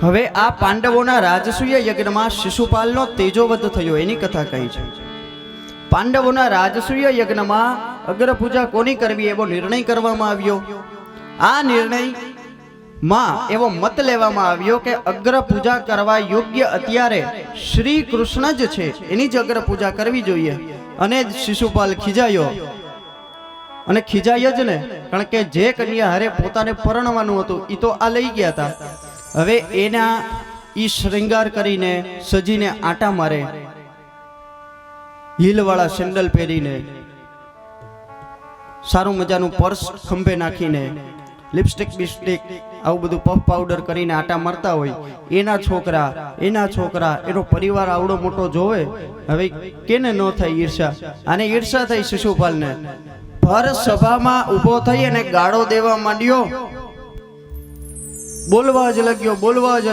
હવે આ પાંડવોના રાજસૂય યજ્ઞમાં શિશુપાલનો તેજોવધ થયો એની કથા કહી છે. પાંડવોના રાજસૂય યજ્ઞમાં અગ્ર પૂજા કોની કરવી એવો નિર્ણય કરવામાં આવ્યો. આ નિર્ણયમાં એવો મત લેવામાં આવ્યો કે અગ્ર પૂજા કરવા યોગ્ય અત્યારે શ્રી કૃષ્ણ જ છે, એની જ અગ્ર પૂજા કરવી જોઈએ. અને શિશુપાલ ખીજાયો, અને ખીજાય જ ને, કારણ કે જે કન્યા હારે પોતાને પરણવાનું હતું એ તો આ લઈ ગયા હતા. હવે એના ઈ શ્રૃંગાર કરીને સજીને આટા મારે, હીલવાળા સેન્ડલ પહેરીને, સારું મજાનું પર્સ ખંભે નાખીને, લિપસ્ટિક બિસ્ટિક આવું બધું પફ પાવડર કરીને આટા મારતા હોય, એના છોકરા એનો પરિવાર આવડો મોટો જોવે. હવે કેને ન થાય ઈર્ષા? આને ઈર્ષા થઈ શિશુપાલને. ભર સભામાં ઊભો થઈ અને ગાળો દેવા માંડ્યો. બોલવા જ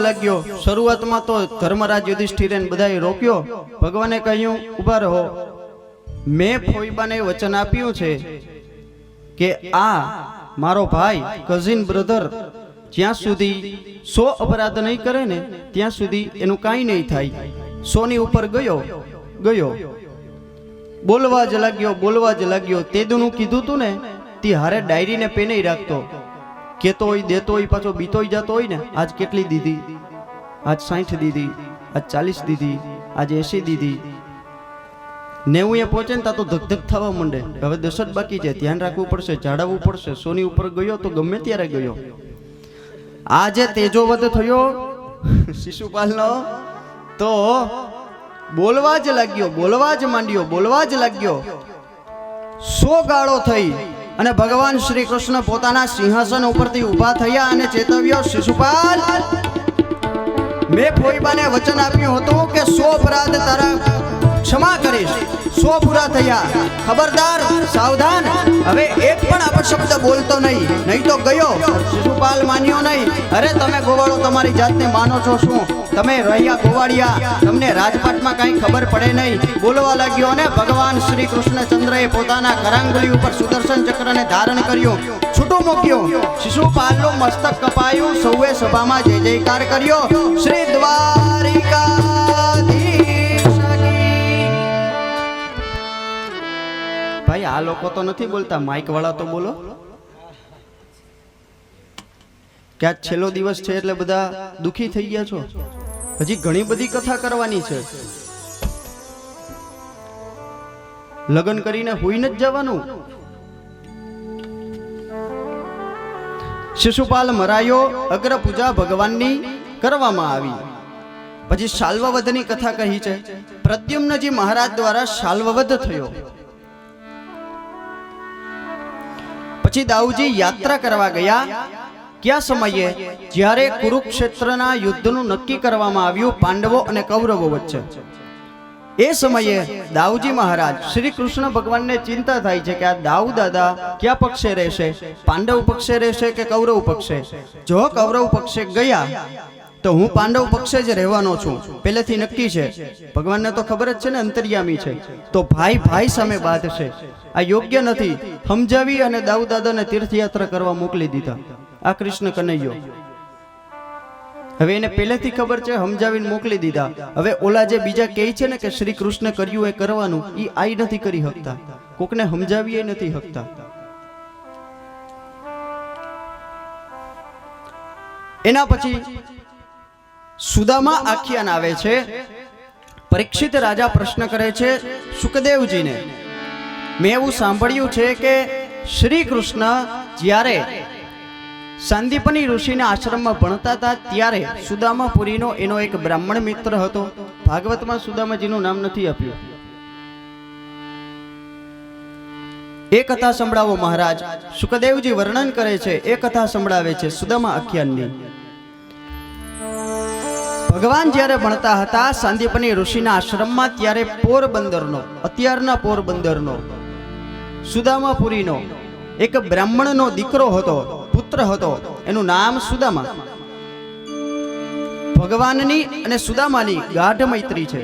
લાગ્યો. શરૂઆતમાં તો ધર્મરાજ યુધિષ્ઠિરે બધાએ રોક્યો. ભગવાને કહ્યું, ઉભા રહો, મેં ફોઈબાને વચન આપ્યું છે કે આ મારો ભાઈ, કઝિન બ્રધર, જ્યાં સુધી 100 અપરાધ નહીં કરે ને ત્યાં સુધી એનું કાંઈ નહીં થાય. 100 ની ઉપર ગયો. બોલવા જ લાગ્યો. તેદુનું કીધું તું ને, તે હારે ડાયરીને પેને રાખતો, કેતો હોય, દેતો હોય, પાછો બીતોય જતો હોય ને. આજ કેટલી દીધી? આજ 60 દીધી, આજ 40 દીધી, આજ 80 દીધી. 90 એ પહોંચે ને તા તો ધક થવા માંડે. હવે 10 જ બાકી છે, ધ્યાન રાખવું પડશે, જાળવવું પડશે. 100 ની ઉપર ગયો તો ગમે ત્યારે ગયો. આજે તેજોવધ થયો શિશુપાલનો, તો બોલવા જ લાગ્યો. 100 ગાળો થઈ અને ભગવાન શ્રી કૃષ્ણ પોતાના સિંહાસન ઉપરથી ઊભા થયા અને ચેતવ્યો, શિશુપાલ, મેં ફોઈબાને વચન આપ્યું હતું કે 100 અપરાધ તારા ક્ષમા કરીશ. 100 પૂરા થયા, ખબરદાર, સાવધાન. હવે એક પણ અપશબ્દ બોલતો નહીં તો ગયો. શિશુપાલ માન્યો નહીં. અરે તમે ગોવાળો તમારી જાતને માનો છો શું? તમે રહ્યા ગોવાળિયા, તમને રાજપાટમાં કાંઈ ખબર પડે નહીં. બોલવા લાગ્યો અને ભગવાન શ્રી કૃષ્ણચંદ્રએ પોતાના કરાંગલી ઉપર સુદર્શન ચક્રને ધારણ કર્યું, છૂટું મૂક્યું. શિશુપાલનું મસ્તક કપાયું. સૌએ સભામાં જય જયકાર કર્યો. શ્રી દ્વારિકાધીશ. ભાઈ આ લોકો તો નથી બોલતા, માઇક વાળા તો બોલો. ક્યાંક છેલ્લો દિવસ છે એટલે બધા દુખી થઈ ગયા છો. હજી ઘણી બધી કથા કરવાની છે. લગ્ન કરીને હોઈને જ જવાનું. શિશુપાલ મરાયો. અગ્ર પૂજા ભગવાનની કરવામાં આવી. પછી શાલ્વવધની કથા કહી છે. પ્રદ્યુમ્નજી મહારાજ દ્વારા શાલ્વવધ થયો. પછી દાઉજી યાત્રા કરવા ગયા. કયા સમયે? જ્યારે કુરુક્ષેત્રના યુદ્ધનું નક્કી કરવામાં આવ્યું પાંડવો અને કૌરવો વચ્ચે. એ સમયે દાઉજી મહારાજ, શ્રી કૃષ્ણ ભગવાનને ચિંતા થાય છે કે આ દાઉ દાદા કયા પક્ષે રહેશે? પાંડવ પક્ષે રહેશે કે કૌરવ પક્ષે? જો કૌરવ પક્ષે ગયા તો હું પાંડવ પક્ષે જ રહેવાનો છું, પહેલેથી નક્કી છે. ભગવાનને તો ખબર જ છે ને, અંતર્યામી છે. તો ભાઈ સામે બાંધશે. આ યોગ્ય નથી. સમજાવી અને દાઉ દાદાને તીર્થયાત્રા કરવા મોકલી દીધા. આ કૃષ્ણ કનૈયો. હવે એને પહેલેથી ખબર છે, સમજાવીને મોકલી દીધા. હવે ઓલા જે બીજા કહે છે ને કે શ્રી કૃષ્ણ કર્યું એ કરવાનું, એ આઈ નથી કરી શકતા. કોકને સમજાવી એ નથી શકતા. એના પછી સુદામા આખ્યાન આવે છે. પરીક્ષિત રાજા પ્રશ્ન કરે છે સુખદેવજીને, મેં એવું સાંભળ્યું છે કે શ્રી કૃષ્ણ જ્યારે સાંદીપની ઋષિના આશ્રમમાં ભણતા હતા ત્યારે સુદામાપુરીનો એનો એક બ્રાહ્મણ મિત્ર હતો. ભાગવતમાં સુદામાજીનું નામ નથી આપ્યું. એ કથા સંભળાવો મહારાજ. સુખદેવજી વર્ણન કરે છે, એ કથા સંભળાવે છે સુદામા આખ્યાનની. ભગવાન જ્યારે ભણતા હતા સાંદીપની ઋષિના આશ્રમમાં, ત્યારે પોરબંદરનો, અત્યારના પોરબંદરનો, સુદામાપુરીનો એક બ્રાહ્મણનો દીકરો હતો, પુત્ર હતો. એનું નામ સુદામા. ભગવાનની અને સુદામાની ગાઢ મૈત્રી છે.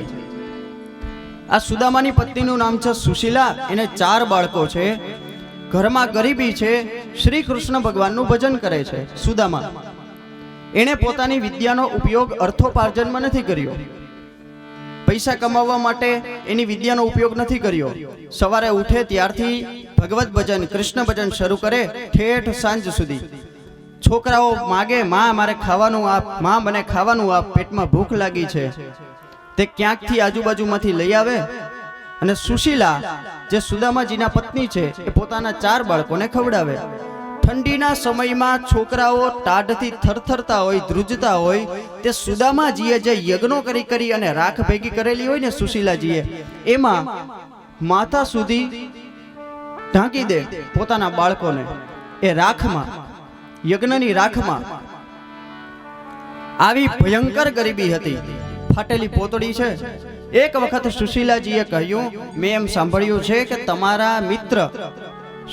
આ સુદામાની પત્નીનું નામ છે સુશીલા. એને 4 બાળકો છે. ઘરમાં ગરીબી છે. શ્રી કૃષ્ણ ભગવાનનું ભજન કરે છે સુદામા. એણે પોતાની વિદ્યાનો ઉપયોગ અર્થોપાર્જનમાં નથી કર્યો, પૈસા કમાવવા માટે એની વિદ્યાનો ઉપયોગ નથી કર્યો. સવારે ઉઠે ત્યારથી ભગવત ભજન, કૃષ્ણ ભજન શરૂ કરે ઠેઠ સાંજ સુધી. છોકરાઓ માગે, માં મારે ખાવાનું આપ, માં મને ખાવાનું આપ, પેટમાં ભૂખ લાગી છે. તે ક્યાંકથી આજુબાજુમાંથી લઈ આવે અને સુશીલા જે સુદામાજીના પત્ની છે એ પોતાના 4 બાળકોને ખવડાવે. ઠંડીના સમયમાં છોકરાઓ ટાઢથી થરથરતા હોય, ધ્રુજતા હોય, તે સુદામાજીએ જે યજ્ઞો કરી અને રાખ ભેગી કરેલી હોય ને સુશીલાજીએ, એમાં માથા સુધી ઢાંકી દે પોતાના બાળકોને. એ રાખમાં, યજ્ઞની રાખમાં. આવી ભયંકર ગરીબી હતી, ફાટેલી પોતળી છે. એક વખત સુશીલાજીએ કહ્યું, મેં એમ સાંભળ્યું છે કે તમારા મિત્ર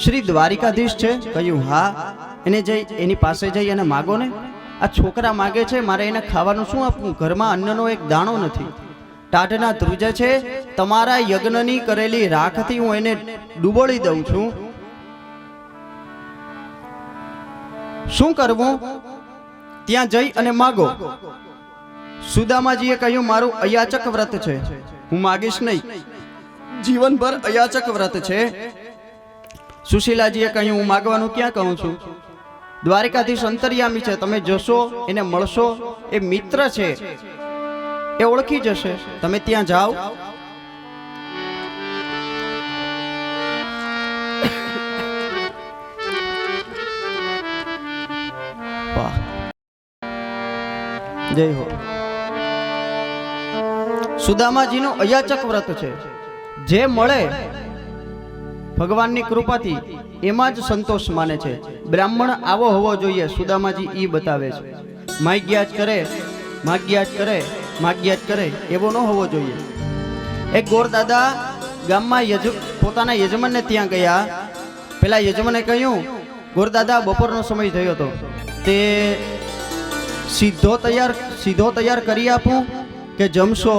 શ્રી દ્વારિકાધીશ છે. કહ્યું હા. એને જઈ એની પાસે જઈ અને માગો ને. આ છોકરા માગે છે, મારે એને ખાવાનું શું આપવું? ઘરમાં અન્નનો એક દાણો નથી, ટાઢના ધ્રુજે છે. તમારા યજ્ઞની કરેલી રાખથી હું એને ડૂબોળી દઉં છું, શું કરવું? ત્યાં જઈ અને માગો. સુદામાજીએ કહ્યું, મારું અયાચક વ્રત છે, હું માગીશ નહીં, જીવનભર અયાચક વ્રત છે. સુશીલાજીએ કહ્યું, હું માગવાનું ક્યાં કહું છું? દ્વારિકાધીશ અંતર્યામી છે, તમે જશો, એને મળશો, એ મિત્ર છે, એ ઓળખી જશે, તમે ત્યાં જાઓ. જય હો. સુદામાજીનું અયાચક વ્રત છે, જે મળે ભગવાનની કૃપાથી એમાં જ સંતોષ માને છે. બ્રાહ્મણ આવો હોવો જોઈએ, સુદામાજી ઈ બતાવે છે. માગ્યા જ કરે, માગ્યા જ કરે, માગ્યા જ કરે એવો ન હોવો જોઈએ. એક ગોરદાદા ગામમાં પોતાના યજમાનને ત્યાં ગયા. પેલા યજમાને કહ્યું, ગોરદાદા બપોરનો સમય થયો હતો, તે સીધો તૈયાર કરી આપું કે જમશો?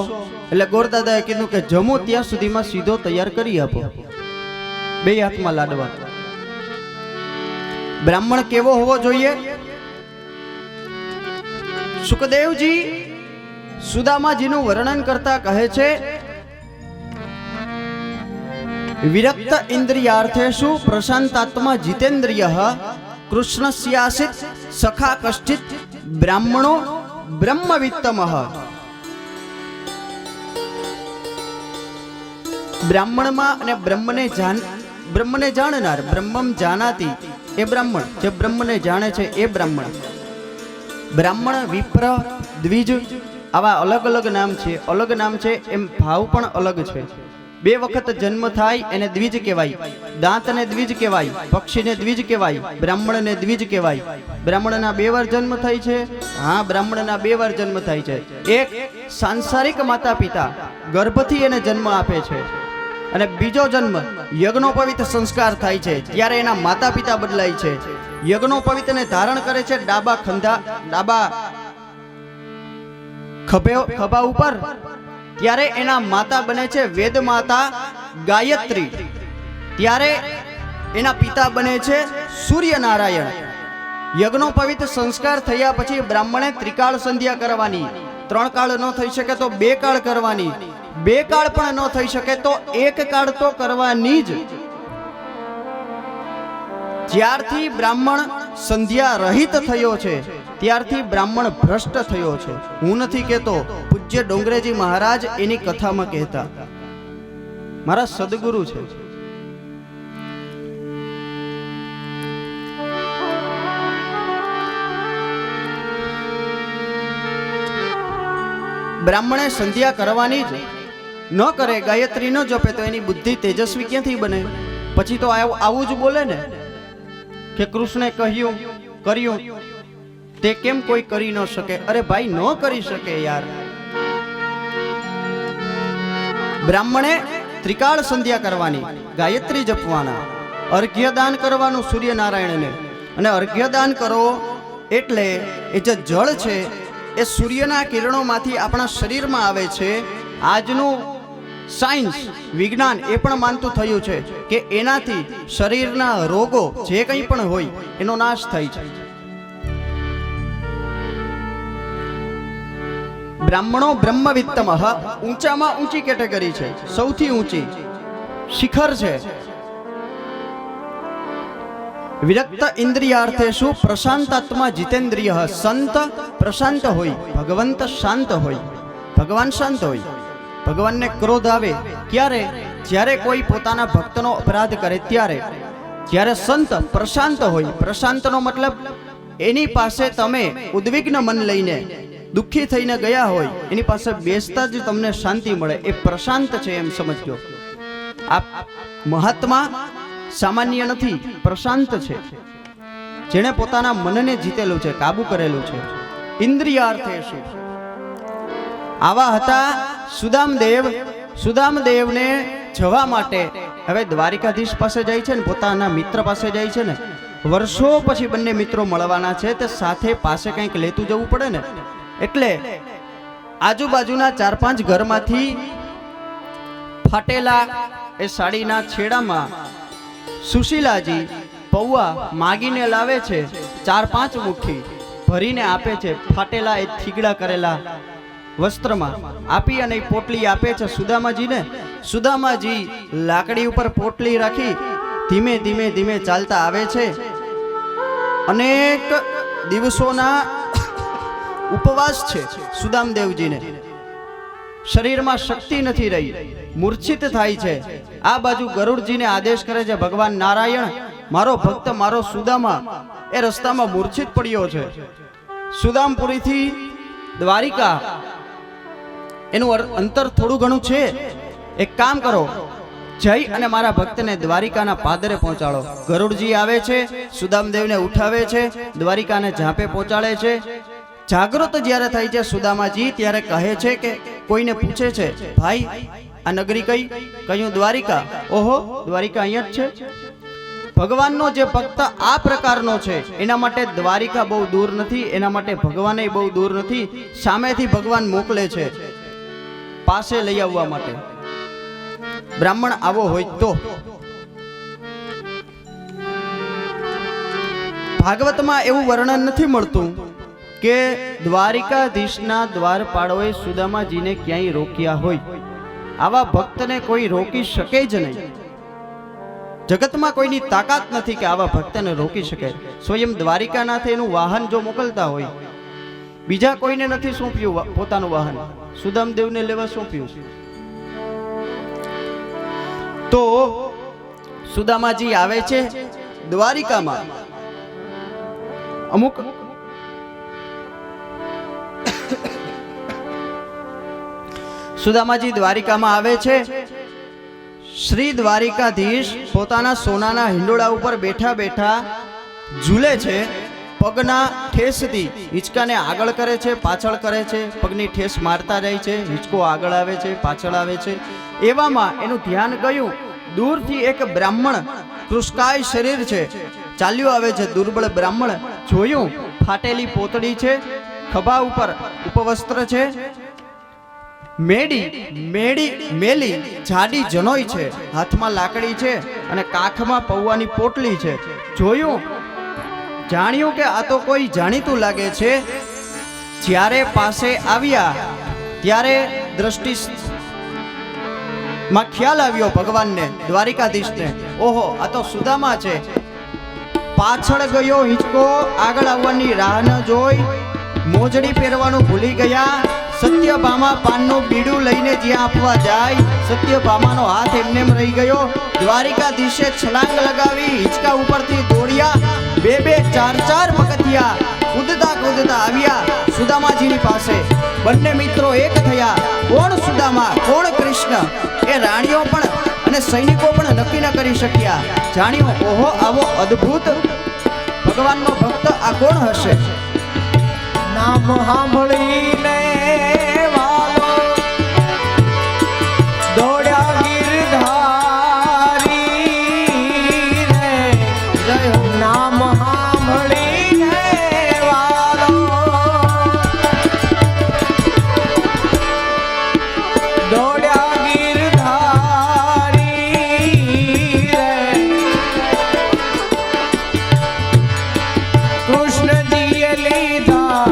એટલે ગોરદાદાએ કીધું કે જમું ત્યાં સુધીમાં સીધો તૈયાર કરી આપો. 2 હાથમાં લાડવા. બ્રાહ્મણ કેવો હોવો જોઈએ? સુખદેવજી સુદામાજીનું વર્ણન કરતા કહે છે, વિરક્ત ઇન્દ્રિયાર્થેષુ પ્રશાંતાત્મા જીતેન્દ્રિયઃ કૃષ્ણસ્યાસિત સખા કશ્ચિત બ્રાહ્મણો બ્રહ્મવિત્તમઃ. બ્રાહ્મણમાં અને બ્રહ્મને જાણનાર, બ્રહ્મમ જાનાતી એ બ્રાહ્મણ, જે બ્રહ્મને જાણે છે એ બ્રાહ્મણ. બ્રાહ્મણ, વિપ્ર, દ્વિજ આવા અલગ અલગ નામ છે. અલગ નામ છે એમ ભાવ પણ અલગ છે. 2 વખત જન્મ થાય એને દ્વિજ કહેવાય. દાંતને દ્વિજ કહેવાય, પક્ષીને દ્વિજ કહેવાય, બ્રાહ્મણને દ્વિજ કહેવાય. બ્રાહ્મણના 2 વાર જન્મ થાય છે. હા, બ્રાહ્મણના 2 વાર જન્મ થાય છે. એક સાંસારિક માતા પિતા ગર્ભથી એને જન્મ આપે છે, અને બીજો જન્મ યજ્ઞોપવિત સંસ્કાર થાય છે ત્યારે એના માતા પિતા બદલાય છે. યજ્ઞોપવિતને ધારણ કરે છે ડાબા ખભા ઉપર, ત્યારે એના માતા બને છે વેદ માતા ગાયત્રી. ત્યારે એના પિતા બને છે સૂર્યનારાયણ. યજ્ઞોપવિત સંસ્કાર થયા પછી બ્રાહ્મણે ત્રિકાળ સંધ્યા કરવાની. 3 કાળ ન થઈ શકે તો 2 કાળ કરવાની. 2 કાળ પણ ન થઈ શકે તો 1 કાળ તો કરવાની જ. જ્યારથી બ્રાહ્મણ સંધ્યા રહિત થયો છે ત્યારથી બ્રાહ્મણ ભ્રષ્ટ થયો છે. હું નથી કહેતો, પૂજ્ય ડોંગરેજી મહારાજ એની કથામાં કહેતા, મારા સદગુરુ છે. બ્રાહ્મણે સંધ્યા કરવાની જ. ન કરે, ગાયત્રી ન જપે તો એની બુદ્ધિ તેજસ્વી ક્યાંથી બને? પછી તો આવું જ બોલે ને કે કૃષ્ણે કહ્યું કર્યું તે કેમ કોઈ કરી ન શકે? અરે ભાઈ, ન કરી શકે યાર. બ્રાહ્મણે ત્રિકાળ સંધ્યા કરવાની, ગાયત્રી જપવાના, અર્ઘ્યદાન કરવાનું સૂર્યનારાયણને. અને અર્ઘ્યદાન કરો એટલે એ જે જળ છે એ સૂર્યના કિરણોમાંથી આપણા શરીરમાં આવે છે. આજનું સાયન્સ, વિજ્ઞાન એ પણ માનતું થયું છે કે એનાથી શરીરના રોગો જે કંઈ પણ હોય એનો નાશ થાય છે. બ્રાહ્મણો બ્રહ્મવિત્તમ, ઊંચામાં ઊંચી કેટેગરી છે, સૌથી ઊંચી શિખર છે. વિરક્ત ઇન્દ્રિયાર્થેષુ પ્રશાંતાત્મા જીતેન્દ્રિય, સંત પ્રશાંત હોય, ભગવંત શાંત હોય. ભગવાન શાંત હોય. ભગવાનને ક્રોધ આવે ક્યારે? જ્યારે કોઈ પોતાના ભક્તનો અપરાધ કરે ત્યારે. જ્યારે સંત પ્રશાંત હોય, પ્રશાંતનો મતલબ એની પાસે તમે ઉદ્વિગ્ન મન લઈને દુઃખી થઈને ગયા હોય, એની પાસે બેસતા જ તમને શાંતિ મળે, એ પ્રશાંત છે એમ સમજજો. આ મહાત્મા સામાન્ય નથી, પ્રશાંત છે, જેણે પોતાના મનને જીતેલું છે, કાબુ કરેલું છે. ઇન્દ્રિયાર્થેષુ, આવા હતા સુદામદેવ. સુદામદેવને જવા માટે હવે દ્વારિકાધીશ પાસે જાય છે ને, પોતાના મિત્ર પાસે જાય છે ને, વર્ષો પછી બંને મિત્રો મળવાના છે, તે સાથે પાસે કંઈક લેતું જવું પડે ને, એટલે આજુબાજુના 4-5 ઘરમાંથી ફાટેલા એ સાડીના છેડામાં સુશીલાજી પૌવા માગીને લાવે છે. 4-5 મુઠ્ઠી ભરીને આપે છે, ફાટેલા એ થીગડા કરેલા વસ્ત્રમાં આપી અને પોટલી આપે છે સુદામાજીને. સુદામાજી લાકડી ઉપર પોટલી રાખી ધીમે ધીમે ધીમે ચાલતા આવે છે. અનેક દિવસોના ઉપવાસ છે સુદામદેવજીને, શરીરમાં શક્તિ નથી રહી, મૂર્છિત થાય છે. આ બાજુ ગરુડજીને આદેશ કરે છે, ભગવાન નારાયણ, મારો ભક્ત મારો સુદામા એ રસ્તામાં મૂર્છિત પડ્યો છે. સુદામપુરીથી દ્વારિકા એનું અંતર થોડું ઘણું છે, એક કામ કરો, જઈ અને મારા ભક્તને દ્વારિકાના પાદરે પહોંચાડો. ગરુડજી આવે છે, સુદામદેવને ઉઠાવે છે, દ્વારિકાને ઝાંપે પહોંચાડે છે. જાગૃત જ્યારે થાય છે સુદામાજી, ત્યારે કહે છે કે કોઈને પૂછે છે, ભાઈ આ નગરી કઈ? કહ્યું દ્વારિકા. ઓહો, દ્વારિકા અહીંયા જ છે. ભગવાનનો જે ભક્ત આ પ્રકારનો છે એના માટે દ્વારિકા બહુ દૂર નથી, એના માટે ભગવાન બહુ દૂર નથી. સામેથી ભગવાન મોકલે છે પાસે લઈ આવવા માટે. બ્રાહ્મણ આવો હોય તો. ભાગવતમાં એવું વર્ણન નથી મળતું કે દ્વારિકાધીશના દ્વારપાળોએ સુદામાજીને ક્યાંય રોક્યા હોય. આવા ભક્તને કોઈ રોકી શકે જ નહીં. જગતમાં કોઈની તાકાત નથી કે આવા ભક્તને રોકી શકે. સ્વયં દ્વારિકાનાથે એનું વાહન જો મોકલતા હોય, બીજા કોઈને નથી સોંપ્યું પોતાનું વાહન, સુદામદેવને લેવા સોંપ્યું. તો સુદામાજી આવે છે દ્વારિકામાં. અમુક સુદામાજી દ્વારિકામાં આવે છે. શ્રી દ્વારિકાધીશ પોતાના સોનાના હિંડોળા ઉપર બેઠા બેઠા ઝૂલે છે. પગના ઠેસથી હિંચકાને આગળ કરે છે, પાછળ કરે છે, પગની ઠેસ મારતા જાય છે, હિંચકો આગળ આવે છે, પાછળ આવે છે. એવામાં એનું ધ્યાન ગયું, દૂરથી એક બ્રાહ્મણ કૃષ્કાય શરીર છે, ચાલ્યો આવે છે. દુર્બળ બ્રાહ્મણ જોયું, ફાટેલી પોતડી છે, ખભા ઉપર ઉપવસ્ત્ર છે, મેલી જાડી જનોઈ છે, હાથમાં લાકડી છે અને કાખમાં પૌવાની પોટલી છે. જોયું, જાણ્યું કે આ તો કોઈ જાણીતું લાગે છે. જ્યારે પાસે આવ્યા ત્યારે દ્રષ્ટિ માં ખ્યાલ આવ્યો ભગવાનને, દ્વારિકાધીશને, ઓહો આ તો સુદામા છે. પાછળ ગયો હિંચકો, આગળ આવવાની રાહ ન જોઈ, મોજડી પહેરવાનું ભૂલી ગયા. સત્યભામા પાનનું બીડું લઈને જ્યાં આપવા જાય, સત્યભામાનો હાથ એમનેમ રહી ગયો. દ્વારિકાધીશે છલાંગ લગાવી, હિંચકા ઉપરથી દોડ્યા, 2-4 પગથિયા કૂદતા કૂદતા આવ્યા સુદામાજીની પાસે. બંને મિત્રો એક થયા. કોણ સુદામા, કોણ કૃષ્ણ, એ રાણીઓ પણ અને સૈનિકો પણ નક્કી ન કરી શક્યા. જાણ્યું, ઓહો આવો અદ્ભુત ભગવાનનો ભક્ત આ કોણ હશે. નામ સાંભળીને વાલો દોડ્યા ગિરધારી રે. નામ સાંભળીને વાલો દોડ્યા ગિરધારી રે. કૃષ્ણજીએ લીધા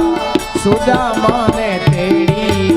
સુદામાને તેડી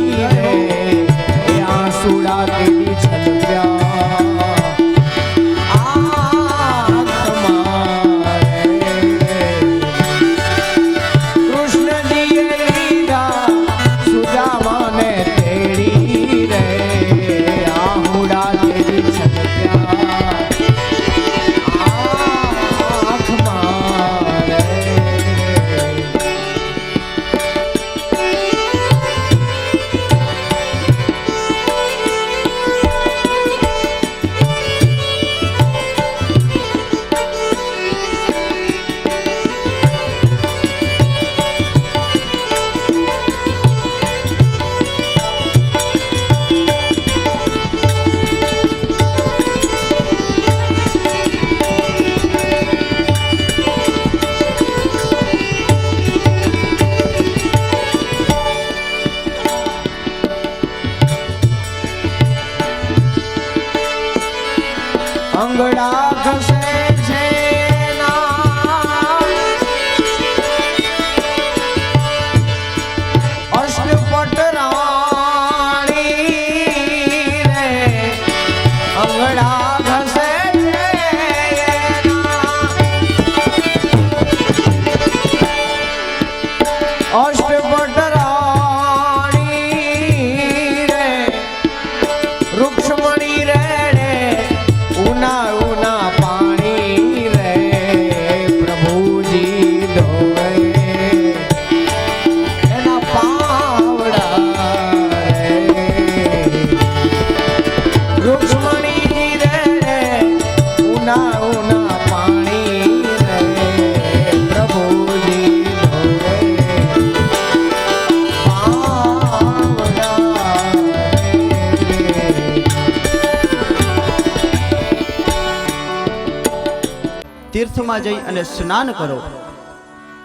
તીર્થમાં જઈ અને સ્નાન કરો,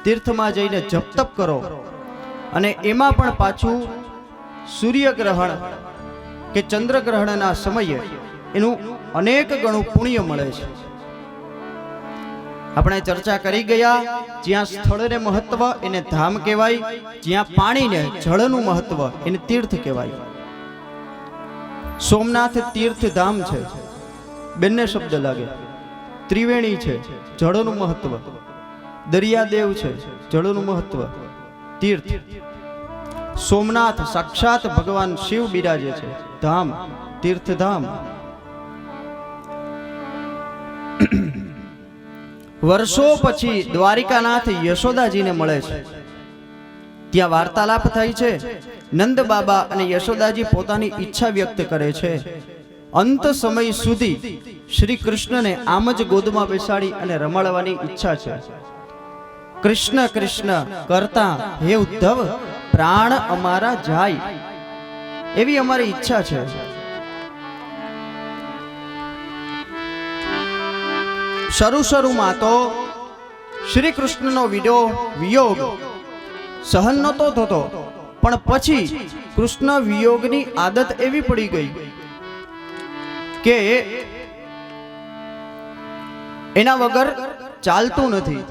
તીર્થમાં જઈને જપ તપ કરો, અને એમાં પણ પાછું સૂર્યગ્રહણ કે ચંદ્રગ્રહણના સમયે એનું અનેક ગણું પુણ્ય મળે છે. આપણે ચર્ચા કરી ગયા, જ્યાં સ્થળને મહત્વ એને ધામ કહેવાય, જ્યાં પાણીને જળનું મહત્વ એને તીર્થ કહેવાય. સોમનાથ તીર્થ ધામ છે, બંને શબ્દ લાગે. ત્રિવેણી છે, જળનું મહત્વ. દરિયાદેવ છે, જળનું મહત્વ, તીર્થ. સોમનાથ સાક્ષાત ભગવાન શિવ બિરાજે છે, ધામ, તીર્થધામ. વર્ષો પછી દ્વારિકાનાથ યશોદાજીને મળે છે. ત્યાં વાર્તાલાપ થાય છે. નંદ બાબા અને યશોદાજી પોતાની ઈચ્છા વ્યક્ત કરે છે. અંત સમય સુધી શ્રી કૃષ્ણને આમ જ ગોદમાં બેસાડી અને રમાડવાની ઈચ્છા છે. કૃષ્ણ કૃષ્ણ કરતા હે ઉદ્ધવ, પ્રાણ અમારા જાય, એવી અમારી ઈચ્છા છે. શરૂમાં તો શ્રી કૃષ્ણનો વિયોગ સહન નહોતો થતો, પણ પછી કૃષ્ણ વિયોગની આદત એવી પડી ગઈ કે એના વગર ચાલતું નથી.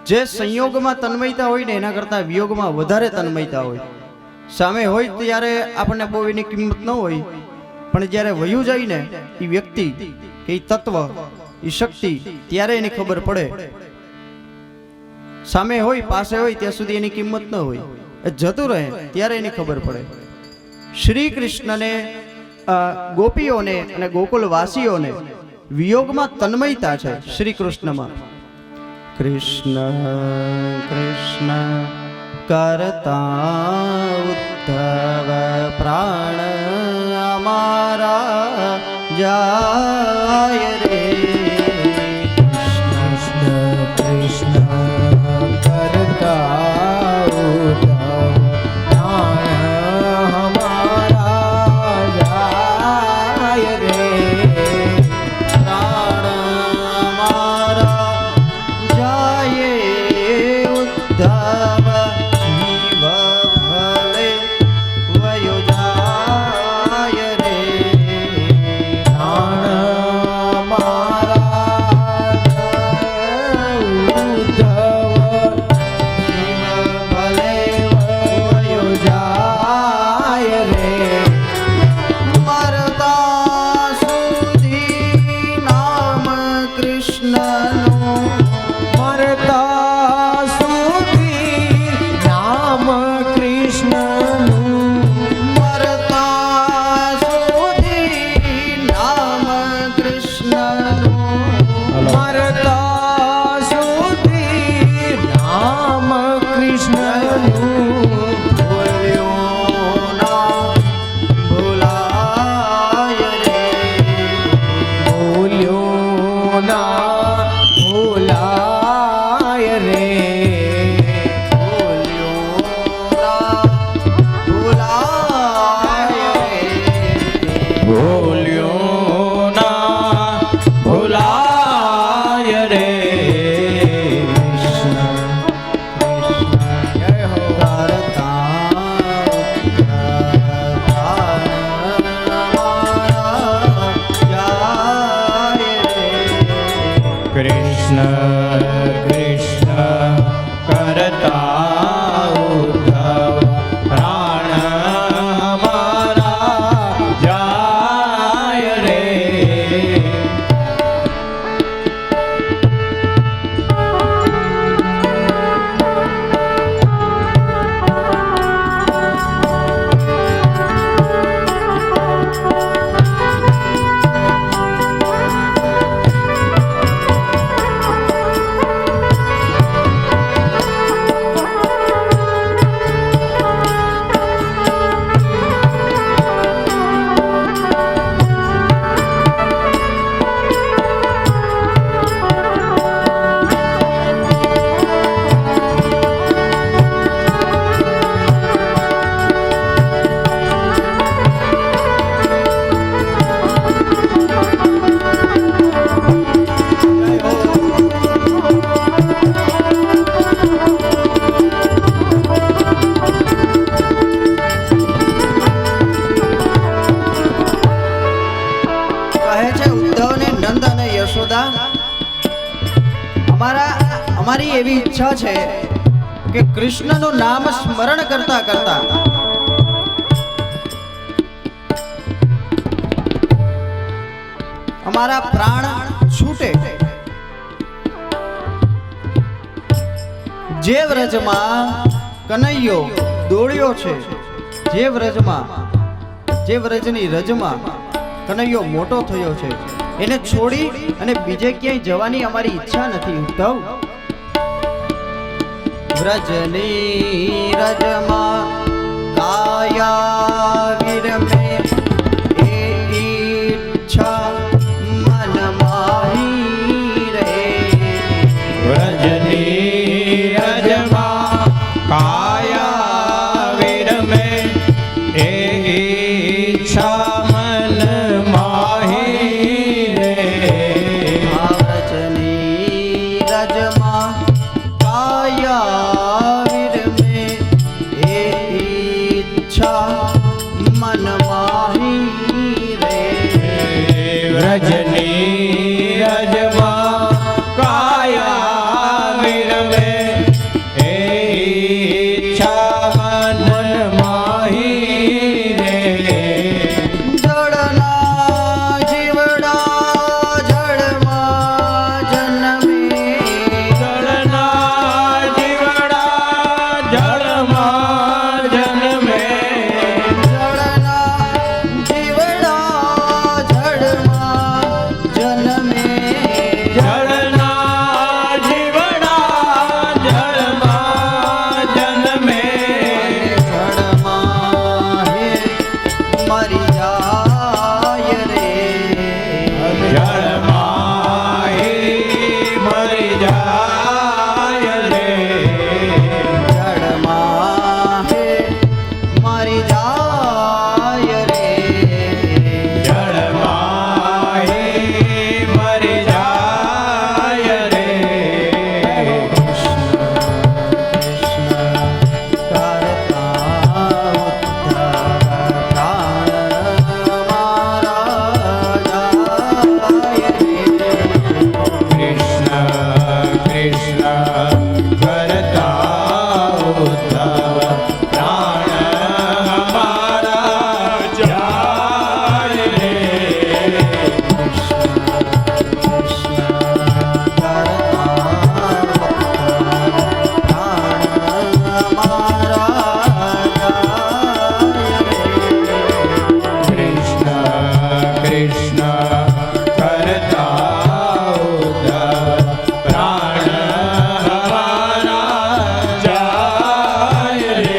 જે સંયોગમાં તન્મયતા હોય ને એના કરતા વિયોગમાં વધારે તન્મયતા હોય. સામે હોય ત્યારે આપણને બહુ એની કિંમત ન હોય, પણ જ્યારે વયું જાય ને એ વ્યક્તિ કે એ તત્વ, એ શક્તિ, ત્યારે એની ખબર પડે. સામે હોય, પાસે હોય ત્યાં સુધી એની કિંમત ન હોય, જતું રહે ત્યારે એની ખબર પડે. શ્રી કૃષ્ણને, ગોપીઓને અને ગોકુલવાસીઓને વિયોગમાં તન્મયતા છે શ્રી કૃષ્ણમાં. કૃષ્ણ કૃષ્ણ કરતા ઉદ્ધવ, પ્રાણ અમારા જાય રે. કૃષ્ણ કૃષ્ણ કરતા ઉદ્ધવ, પ્રાણ હમારા જાય રે. પ્રાણ અમારા જાય ઉદ્ધવ, જીવ ભલે વયો જાય રે. પ્રાણ હમારા ઉદ્ધવ, જીવ ભલે વયો જાય રે. મરતા સુધી નામ કૃષ્ણનું, મરતા સુધી નામ કૃષ્ણનું, મરતા સુધી નામ કૃષ્ણનું. મરતા સુધી નામ કૃષ્ણનું. ભૂલ્યો ના ભૂલાય રે. ભૂલ્યો ના ભૂલાય રે. ભૂલ્યો ના ભૂલાય રે. ભૂલ્યો ના ભૂલાય રે. જય હો. કૃષ્ણ કૃષ્ણ કરતા ઉદ્ધવ, પ્રાણ હમારા જાય રે. અમારી એવી ઈચ્છા છે કે કૃષ્ણનું નામ સ્મરણ કરતા કરતા અમારા પ્રાણ છૂટે. જે વ્રજમાં કનૈયો દોડ્યો છે, જે વ્રજની રજમાં કનૈયો મોટો થયો છે, એને છોડી અને બીજે ક્યાંય જવાની અમારી ઈચ્છા નથી. ઉદ્ધવ, વ્રજની રજમાં કાયા વિરમે એ ઈચ્છા મન માહી રે. વ્રજની રજમાં કાયા વિરમે એ ઈચ્છા મન માહી રે. વ્રજની રજમાં કાયા વિરમે એ ઈચ્છા મન માહી રે. વ્રજની રજમાં કાયા વિરમે એ ઈચ્છા મન માહી રે. જળના જીવડા જળમાં જન્મે, જળના જીવડા જળમાં જન્મે. જળના જીવડા જળમાં જન્મે. જળના જીવડા જળમાં જન્મે. જળમાં હે મરી જાય રે. જળમાં હે મરી જાય રે. જળમાં હે મરી જાય રે. જળમાં હે મરી જાય રે. કૃષ્ણ કરતા ઉદ્ધાર પ્રાણ મારા જાય રે. કૃષ્ણ કૃષ્ણ કરતા ઉદ્ધવ પ્રાણ અમારા જાય રે. કૃષ્ણ કૃષ્ણ કરતા ઉદ્ધવ પ્રાણ અમારા જાય રે.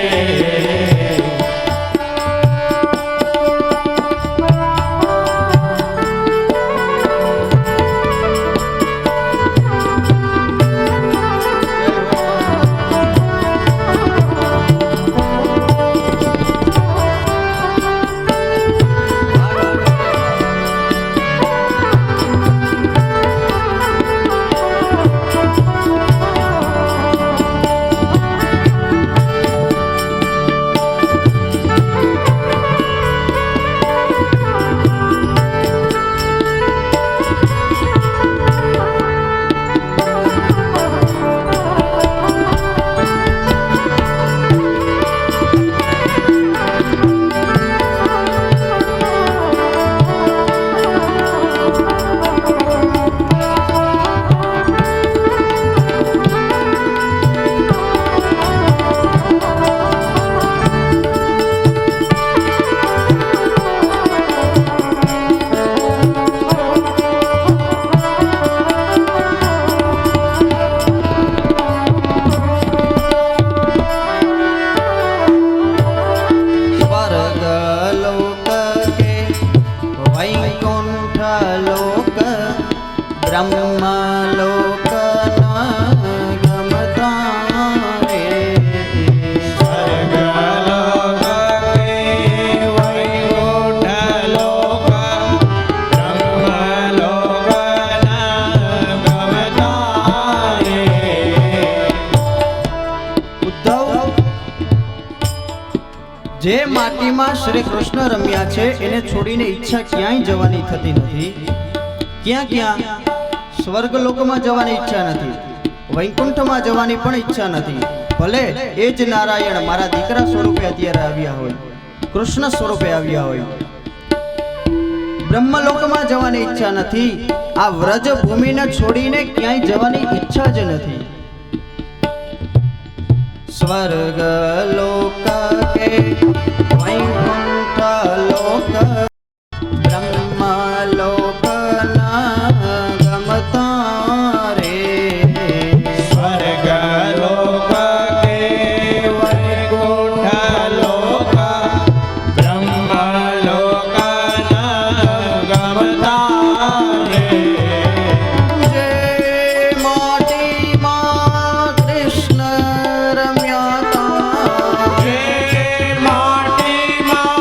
સ્વર્ગલોક કે વૈકુંઠ લોક બ્રહ્મલોક ન ગમતા રે. સ્વર્ગલોક કે વૈકુંઠ લોક બ્રહ્મલોક ન ગમતા રે. ઉદ્ધવ, જે માટીમાં શ્રી કૃષ્ણ રમ્યા છે એને છોડીને ઈચ્છા ક્યાંય જવાની થતી નથી. ક્યાં સ્વર્ગલોકમાં જવાની ઈચ્છા નથી. વૈકુંઠમાં જવાની પણ ઈચ્છા નથી. ભલે એ જ નારાયણ મારા દીકરા સ્વરૂપે અત્યારે આવ્યા હોય, કૃષ્ણ સ્વરૂપે આવ્યા હોય. બ્રહ્મલોકમાં જવાની ઈચ્છા નથી. આ વ્રજ ભૂમિને છોડીને ક્યાંય જવાની ઈચ્છા જ નથી. સ્વર્ગ લોક કે વૈકુંઠ લોક બ્રહ્મ લોક ના ગમતા રે. સ્વર્ગ લોક કે વૈકુંઠ લોક બ્રહ્મ લોક ના ગમતા રે. જે માટીમાં કૃષ્ણ રમ્યા તા, જે માટીમાં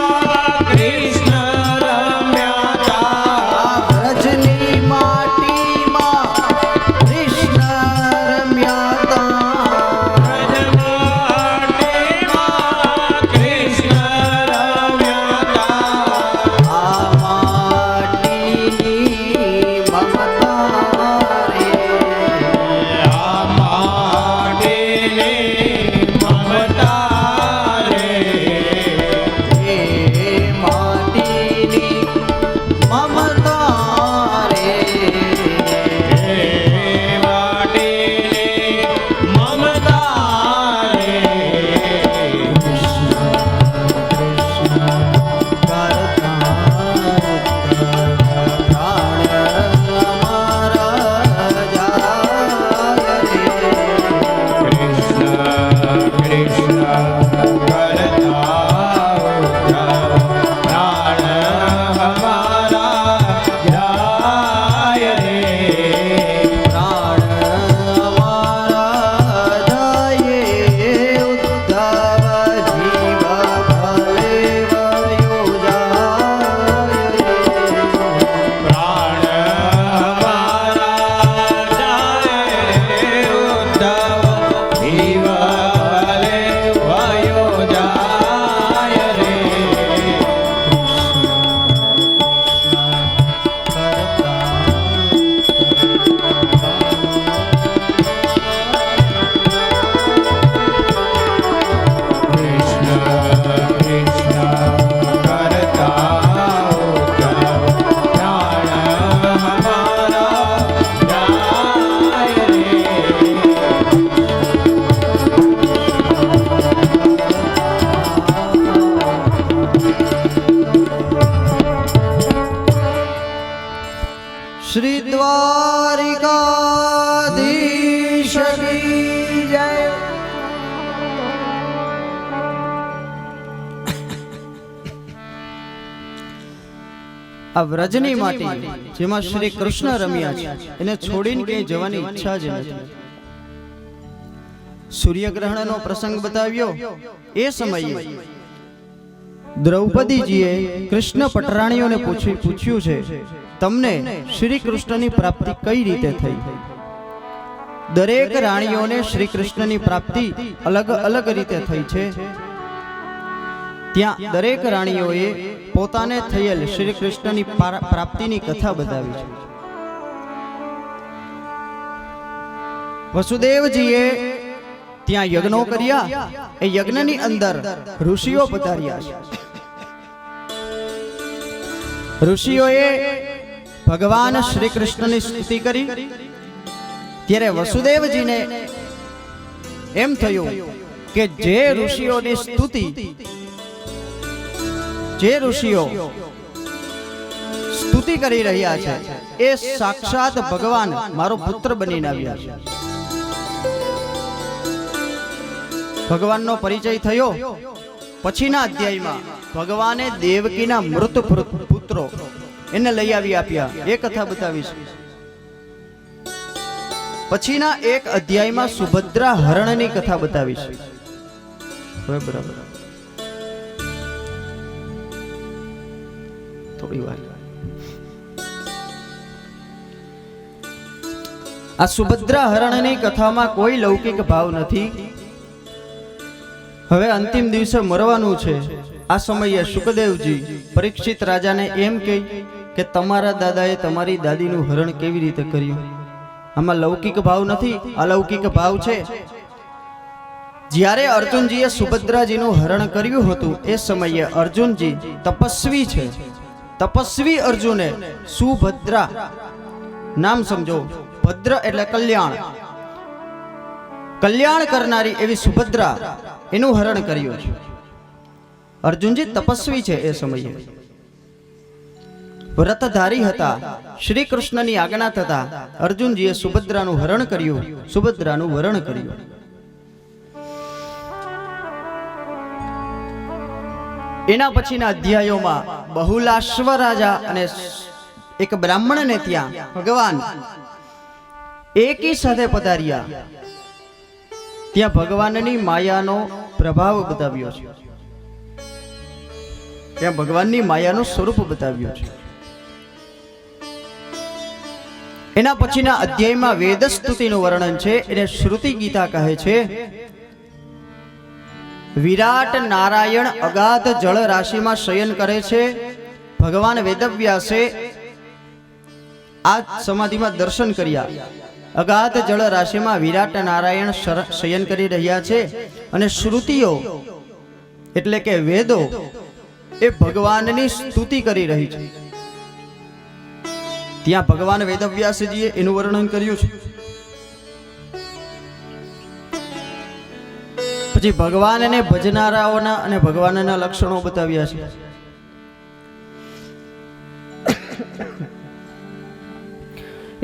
કૃષ્ણ રમ્યા તા. આ વ્રજની માટીમાં કૃષ્ણ રમ્યા તા. વ્રજમાટીમાં કૃષ્ણ રમ્યા તા. આ માટીની મમતા રે. આ માટીની મમતા રે. એ માટીની મમતા રે. હે માટીની મમતા રે. કૃષ્ણ કૃષ્ણ કરતા ઉદ્ધાર પ્રાણ હમારા જાય રે. પ્રાણ હમારા જાય ઉદ્ધવ જીવ ભલે વયો જાય રે. કૃષ્ણ કૃષ્ણ કરતા ઉદ્ધવ પ્રાણ હમારા જાય રે. શ્રી દ્વારિકાધીશ કી જય. આ વ્રજની માટી જેમાં શ્રી કૃષ્ણ રમ્યા છે એને છોડીને ક્યાંય જવાની ઈચ્છા જ નથી. સૂર્યગ્રહણનો પ્રસંગ બતાવ્યો એ સમયે દ્રૌપદીજીએ કૃષ્ણ પટરાણીઓને પૂછ્યું છે, તમને શ્રી કૃષ્ણની પ્રાપ્તિ કઈ રીતે થઈ? દરેક રાણીઓને શ્રી કૃષ્ણની પ્રાપ્તિ અલગ અલગ રીતે થઈ છે. ત્યાં દરેક રાણીઓએ પોતાને થયેલ શ્રી કૃષ્ણની પ્રાપ્તિની કથા બતાવી છે. વસુદેવજીએ ત્યાં યજ્ઞો કર્યા. એ યજ્ઞની અંદર ઋષિઓ પધાર્યા છે. ઋષિઓએ ભગવાન શ્રી કૃષ્ણની સ્તુતિ કરી. ત્યારે વસુદેવજીને એમ થયું કે જે ઋષિઓની સ્તુતિ, જે ઋષિઓ સ્તુતિ કરી રહ્યા છે એ સાક્ષાત ભગવાન મારો પુત્ર બનીને આવ્યા છે. ભગવાનનો પરિચય થયો. પછીના અધ્યાયમાં ભગવાને દેવકીના મૃત પુત્રો એને લઈ આવી આપ્યા. એ કથા બતાવીશ. પછીના એક અધ્યાયમાં સુભદ્રા હરણની કથા બતાવીશ. બરાબર, થોડી વાર. આ સુભદ્રા હરણની કથામાં કોઈ લૌકિક ભાવ નથી. હવે અંતિમ દિવસે મરવાનું છે. આ સમયે શુકદેવજી પરીક્ષિત રાજાને એમ કહે કે તમારા દાદાએ તમારી દાદીનું હરણ કેવી રીતે કર્યું? આમાં લૌકિક ભાવ નથી, અલૌકિક ભાવ છે. જ્યારે અર્જુનજીએ સુભદ્રાજીનું હરણ કર્યું હતું એ સમયે અર્જુનજી તપસ્વી છે. તપસ્વી અર્જુને સુભદ્રા નામ સમજો, ભદ્ર એટલે કલ્યાણ, કલ્યાણ કરનારી એવી સુભદ્રા એનું હરણ કર્યું છે. અર્જુનજી તપસ્વી છે એ સમયે, વ્રતધારી હતા. શ્રી કૃષ્ણની આજ્ઞા થતા અર્જુનજીએ સુભદ્રાનું હરણ કર્યું, સુભદ્રાનું વરણ કર્યું. એના પછીના અધ્યાયોમાં બહુલાશ્વ રાજા અને એક બ્રાહ્મણને ત્યાં ભગવાન એકી સાથે પધાર્યા. ત્યાં ભગવાનની માયાનો પ્રભાવ બતાવ્યો છે, ત્યાં ભગવાનની માયાનું સ્વરૂપ બતાવ્યું છે. એના પછીના અધ્યાયમાં વેદ સ્તુતિનું વર્ણન છે. એને શ્રુતિ ગીતા કહે છે. વિરાટ નારાયણ અગાધ જળ રાશિમાં શયન કરે છે. ભગવાન વેદવ્યાસે આ સમાધિમાં દર્શન કર્યા. અગાધ જળ રાશિમાં વિરાટ નારાયણ શયન કરી રહ્યા છે અને શ્રુતિઓ એટલે કે વેદો એ ભગવાનની સ્તુતિ કરી રહી છે. ત્યાં ભગવાન વેદવ્યાસજીએ એનું વર્ણન કર્યું છે. પછી ભગવાનને ભજનારાઓના અને ભગવાનના લક્ષણો બતાવ્યા છે.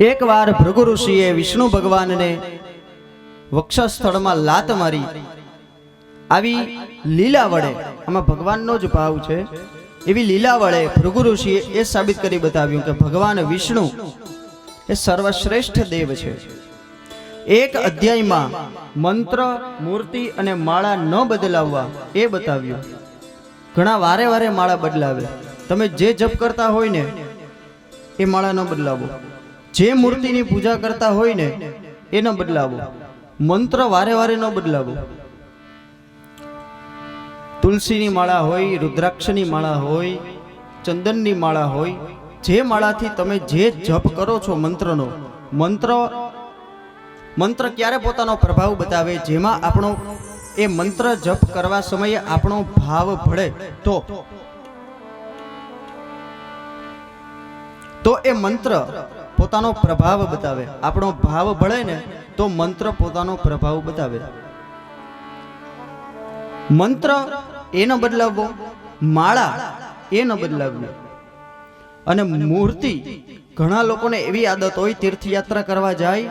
એકવાર ભૃગુ ઋષિએ વિષ્ણુ ભગવાનને વક્ષસ્થળમાં લાત મારી. આવી લીલા વડે, આમાં ભગવાનનો જ ભાવ છે, એવી લીલા વડે ભૃગુ ઋષિએ એ સાબિત કરી બતાવ્યું કે ભગવાન વિષ્ણુ એ સર્વશ્રેષ્ઠ દેવ છે. એક અધ્યાયમાં મંત્ર, મૂર્તિ અને માળા ન બદલાવવા એ બતાવ્યું. ઘણા વારે વારે માળા બદલાવે. તમે જે જપ કરતા હોય ને એ માળા ન બદલાવો. જે મૂર્તિની પૂજા કરતા હોય ને એ ન બદલાવો. મંત્ર વારે વારે ન બદલાવો. તુલસીની માળા હોય, રુદ્રાક્ષની માળા હોય, ચંદનની માળા હોય, જે માળાથી તમે જે જપ કરો છો મંત્રનો, મંત્ર ક્યારે પોતાનો પ્રભાવ બતાવે? જેમાં આપણો એ મંત્ર જપ કરવા સમયે આપણો ભાવ ભળે તો એ મંત્ર પોતાનો પ્રભાવ બતાવે. આપણો ભાવ ભળે ને તો મંત્ર પોતાનો પ્રભાવ બતાવે. મંત્ર એ ન બદલાવવો, માળા એ ન બદલાવવી. અને મૂર્તિ, ઘણા લોકોને એવી આદત હોય તીર્થયાત્રા કરવા જાય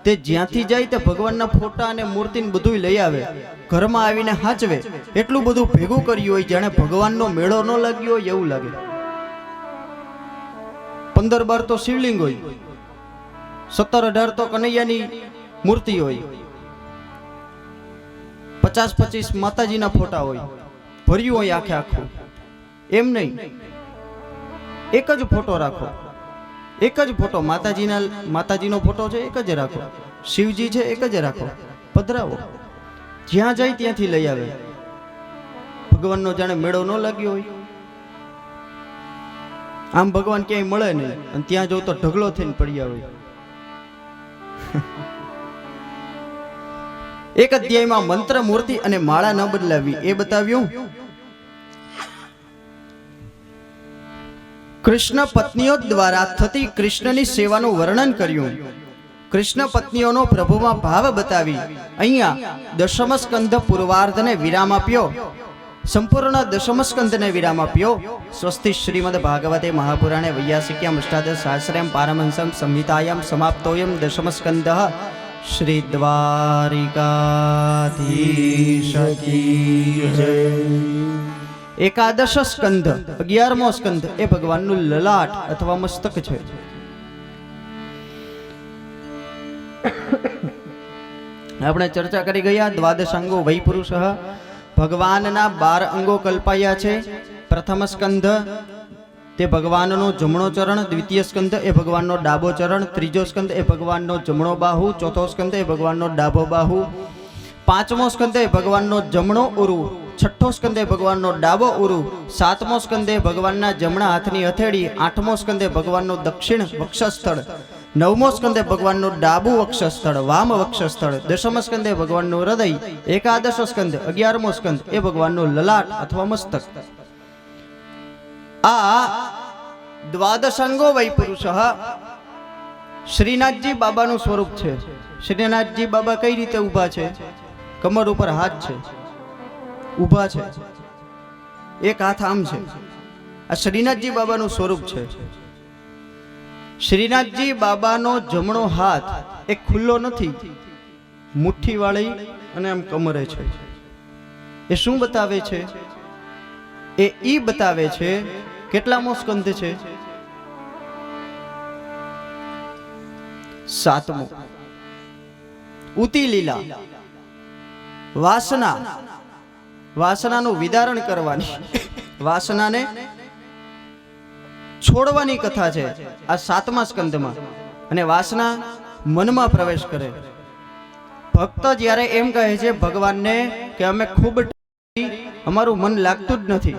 તે જ્યાંથી જાય તે ભગવાનના ફોટા અને મૂર્તિને બધું લઈ આવે, ઘરમાં આવીને હાચવે. એટલું બધું ભેગું કર્યું હોય જાણે ભગવાનનો મેળો ન લાગ્યો હોય એવું લાગે. 15-12 તો શિવલિંગ હોય, 17-18 તો કનૈયાની મૂર્તિ હોય, 50-25 માતાજીના ફોટા હોય, ભર્યું હોય આખે આખું. એમ નહીં, એક જ ફોટો રાખો, એક જ ફોટો. માતાજીનો ફોટો છે એક જ રાખો, શિવજી છે એક જ રાખો, પધરાવો. જ્યાં જાય ત્યાંથી લઈ આવે. ભગવાનનો જાણે મેળો ન લાગ્યો હોય. આમ ભગવાન ક્યાંય મળે નહીં અને ત્યાં જો તો ઢગલો થઈને પડ્યા હોય. એક અધ્યાયમાં મંત્ર, મૂર્તિ અને માળા ન બદલાવી એ બતાવ્યું. કૃષ્ણ પત્નીઓ દ્વારા થતી કૃષ્ણની સેવાનું વર્ણન કર્યું. કૃષ્ણ પત્નીઓનો પ્રભુમાં ભાવ બતાવી અહીંયા દશમ સ્કંધ પૂર્વાર્ધને વિરામ આપ્યો. સંપૂર્ણ દશમ સ્કંધને વિરામ આપ્યો. સ્વસ્તિ શ્રીમદ ભાગવતે મહાપુરાણે વૈયાસિક્યામ અષ્ટાદશ સહસ્રમ પારમહંસમ સંહિતાયામ સમાપ્તોયમ દશમ સ્કંધઃ. શ્રી દ્વારિકાધીશ કી જય. એકાદશ સ્કંધ, 11મો સ્કંધ એ ભગવાનનું લલાટ અથવા મસ્તક છે. આપણે ચર્ચા કરી ગયા. દ્વાદશાંગો વૈ પુરુષ, ભગવાનના 12 અંગો કલ્પાયા છે. પ્રથમ સ્કંધ તે ભગવાનનો જમણો ચરણ, દ્વિતીય સ્કંદ એ ભગવાનનો ડાબો ચરણ, ત્રીજો સ્કંદ એ ભગવાનનો જમણો બાહુ, ચોથો સ્કંદ એ ભગવાનનો ડાબો બાહુ, પાંચમો સ્કંદ એ ભગવાનનો જમણો ઉરુ, છઠ્ઠો સ્કંદ એ ભગવાનનો ડાબો ઉરુ, સાતમો સ્કંદ એ ભગવાનના જમણા હાથની હથેળી, આઠમો સ્કંદ એ ભગવાનનો દક્ષિણ વક્ષસ્થળ, 9મો સ્કંદે ભગવાનનું ડાબું વક્ષસ્થળ વામ વક્ષસ્થળ, 10મ સ્કંદે ભગવાનનું હૃદય, એકાદશ સ્કંદ 11મો સ્કંદ એ ભગવાનનું લલાટ અથવા મસ્તક. આ દ્વાદશાંગો વૈ પુરુષ શ્રીનાથજી બાબાનું સ્વરૂપ છે. શ્રીનાથજી બાબા કઈ રીતે ઊભા છે? કમર ઉપર હાથ છે, ઊભા છે, એક હાથ આમ છે. આ શ્રીનાથજી બાબાનું સ્વરૂપ છે. શ્રીનાથજી બાબાનો જમણો હાથ એ ખુલ્લો નથી, મુઠ્ઠી વાળી અને આમ કમરે છે. એ શું બતાવે છે? એ ઈ બતાવે છે કેટલામો સ્કંદ છે? 7મો. ઉતી લીલા, વાસના, વાસનાનું વિદારણ કરવાની, વાસનાને છોડવાની કથા છે આ 7મા સ્કંદમાં. અને વાસના મનમાં પ્રવેશ કરે. ભક્ત જ્યારે એમ કહે છે ભગવાનને કે અમે ખૂબ અમારું મન લાગતું જ નથી,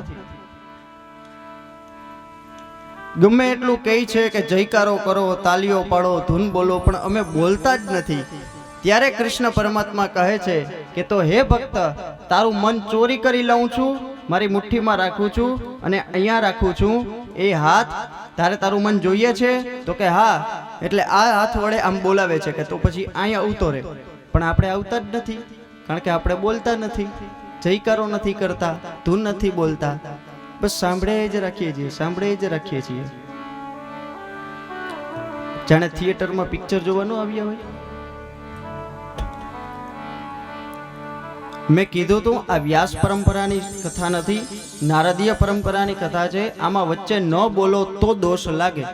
ગમે એટલું કહે છે કે જયકારો કરો, તાલીઓ પાડો, ધૂન બોલો, પણ અમે બોલતા જ નથી, ત્યારે કૃષ્ણ પરમાત્મા કહે છે કે તો હે ભક્ત, તારું મન ચોરી કરી લઉં છું, મારી મુઠ્ઠીમાં રાખું છું અને અહીંયા રાખું છું. એ હાથ તારે તારું મન જોઈએ છે? તો કે હા. એટલે આ હાથ વડે આમ બોલાવે છે કે તો પછી અહીંયા આવતો રહે. પણ આપણે આવતા જ નથી, કારણ કે આપણે બોલતા નથી, જયકારો નથી કરતા, ધૂન નથી બોલતા, બસ સાંભળે જ રાખીએ છીએ, સાંભળે જ રાખીએ છીએ. જાણે થિયેટરમાં પિક્ચર જોવાનું આવ્યા હોય. મેં કીધું તું આ વ્યાસ પરંપરાની કથા નથી, નારદીય પરંપરાની કથા છે. આમાં વચ્ચે ન બોલો તો દોષ લાગે.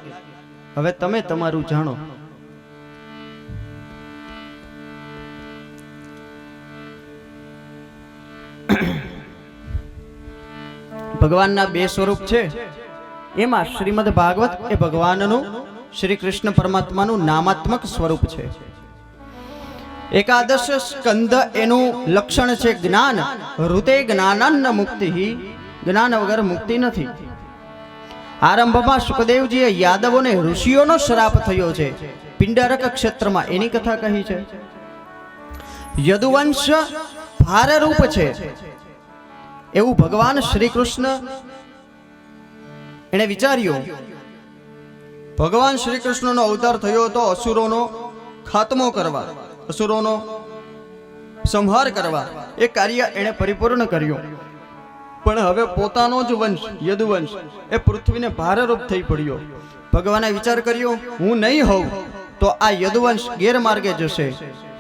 હવે તમે તમારું જાણો. ભગવાનના 2 સ્વરૂપ છે. એમાં શ્રીમદ ભાગવત એ ભગવાનનું, શ્રી કૃષ્ણ પરમાત્માનું નામાત્મક સ્વરૂપ છે. એકાદશ સ્કંદ એનું લક્ષણ છે જ્ઞાન. ઋતે જ્ઞાનાન્ન મુક્તિ, જ્ઞાન વગર મુક્તિ નથી. આરંભમાં સુખદેવજીએ યાદવોને ઋષિઓનો શ્રાપ થયો છે પિંડારક ક્ષેત્રમાં, એની કથા કહી છે. યદુવંશ ભારરૂપ છે એવું ભગવાન શ્રી કૃષ્ણ એને વિચાર્યું. ભગવાન શ્રી કૃષ્ણનો અવતાર થયો હતો અસુરોનો ખાતમો કરવા, અસુરોનો સંહાર કરવા. એ કાર્ય એણે પરિપૂર્ણ કર્યું. પણ હવે પોતાનો જ વંશ યદુવંશ એ પૃથ્વીને ભારરૂપ થઈ પડ્યો. ભગવાને વિચાર કર્યો હું નહીં હોઉં તો આ યદુવંશ ગેરમાર્ગે જશે,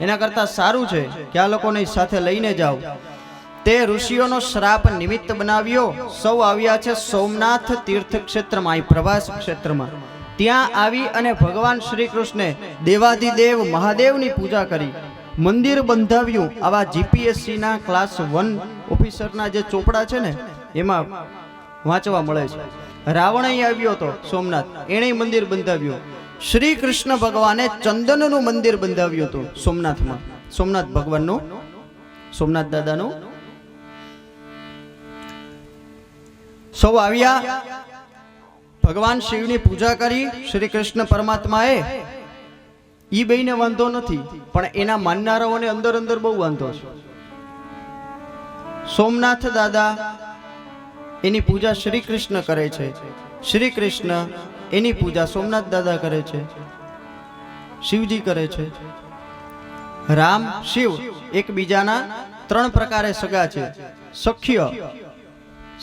એના કરતાં સારું છે કે આ લોકોને સાથે લઈને જાઓ. તે ઋષિઓનો શ્રાપ નિમિત્ત બનાવ્યો. સૌ આવ્યા છે સોમનાથ તીર્થ ક્ષેત્રમાં, પ્રભાસ ક્ષેત્રમાં. ત્યાં આવી અને ભગવાન શ્રી કૃષ્ણે દેવાધિદેવ મહાદેવની પૂજા કરી, મંદિર બંધાવ્યું. આવા જીપીએસસીના ક્લાસ 1 ઓફિસરના જે ચોપડા છે ને એમાં વાંચવા મળે છે. રાવણ અહીં આવ્યો હતો સોમનાથ, એણે મંદિર બંધાવ્યું. શ્રી કૃષ્ણ ભગવાને ચંદનનું મંદિર બંધાવ્યું હતું સોમનાથમાં, સોમનાથ ભગવાનનું, સોમનાથ દાદાનું. સૌ આવ્યા, ભગવાન શિવની પૂજા કરી. શ્રી કૃષ્ણ પરમાત્માએ ઈ બેયને વાંધો નથી, પણ એના માનનારાઓને અંદર અંદર બહુ વાંધો છે. સોમનાથ દાદા એની પૂજા શ્રી કૃષ્ણ કરે છે, શ્રી કૃષ્ણ એની પૂજા સોમનાથ દાદા કરે છે, શિવજી કરે છે. રામ શિવ એકબીજાના 3 પ્રકારે સગા છે. સખ્ય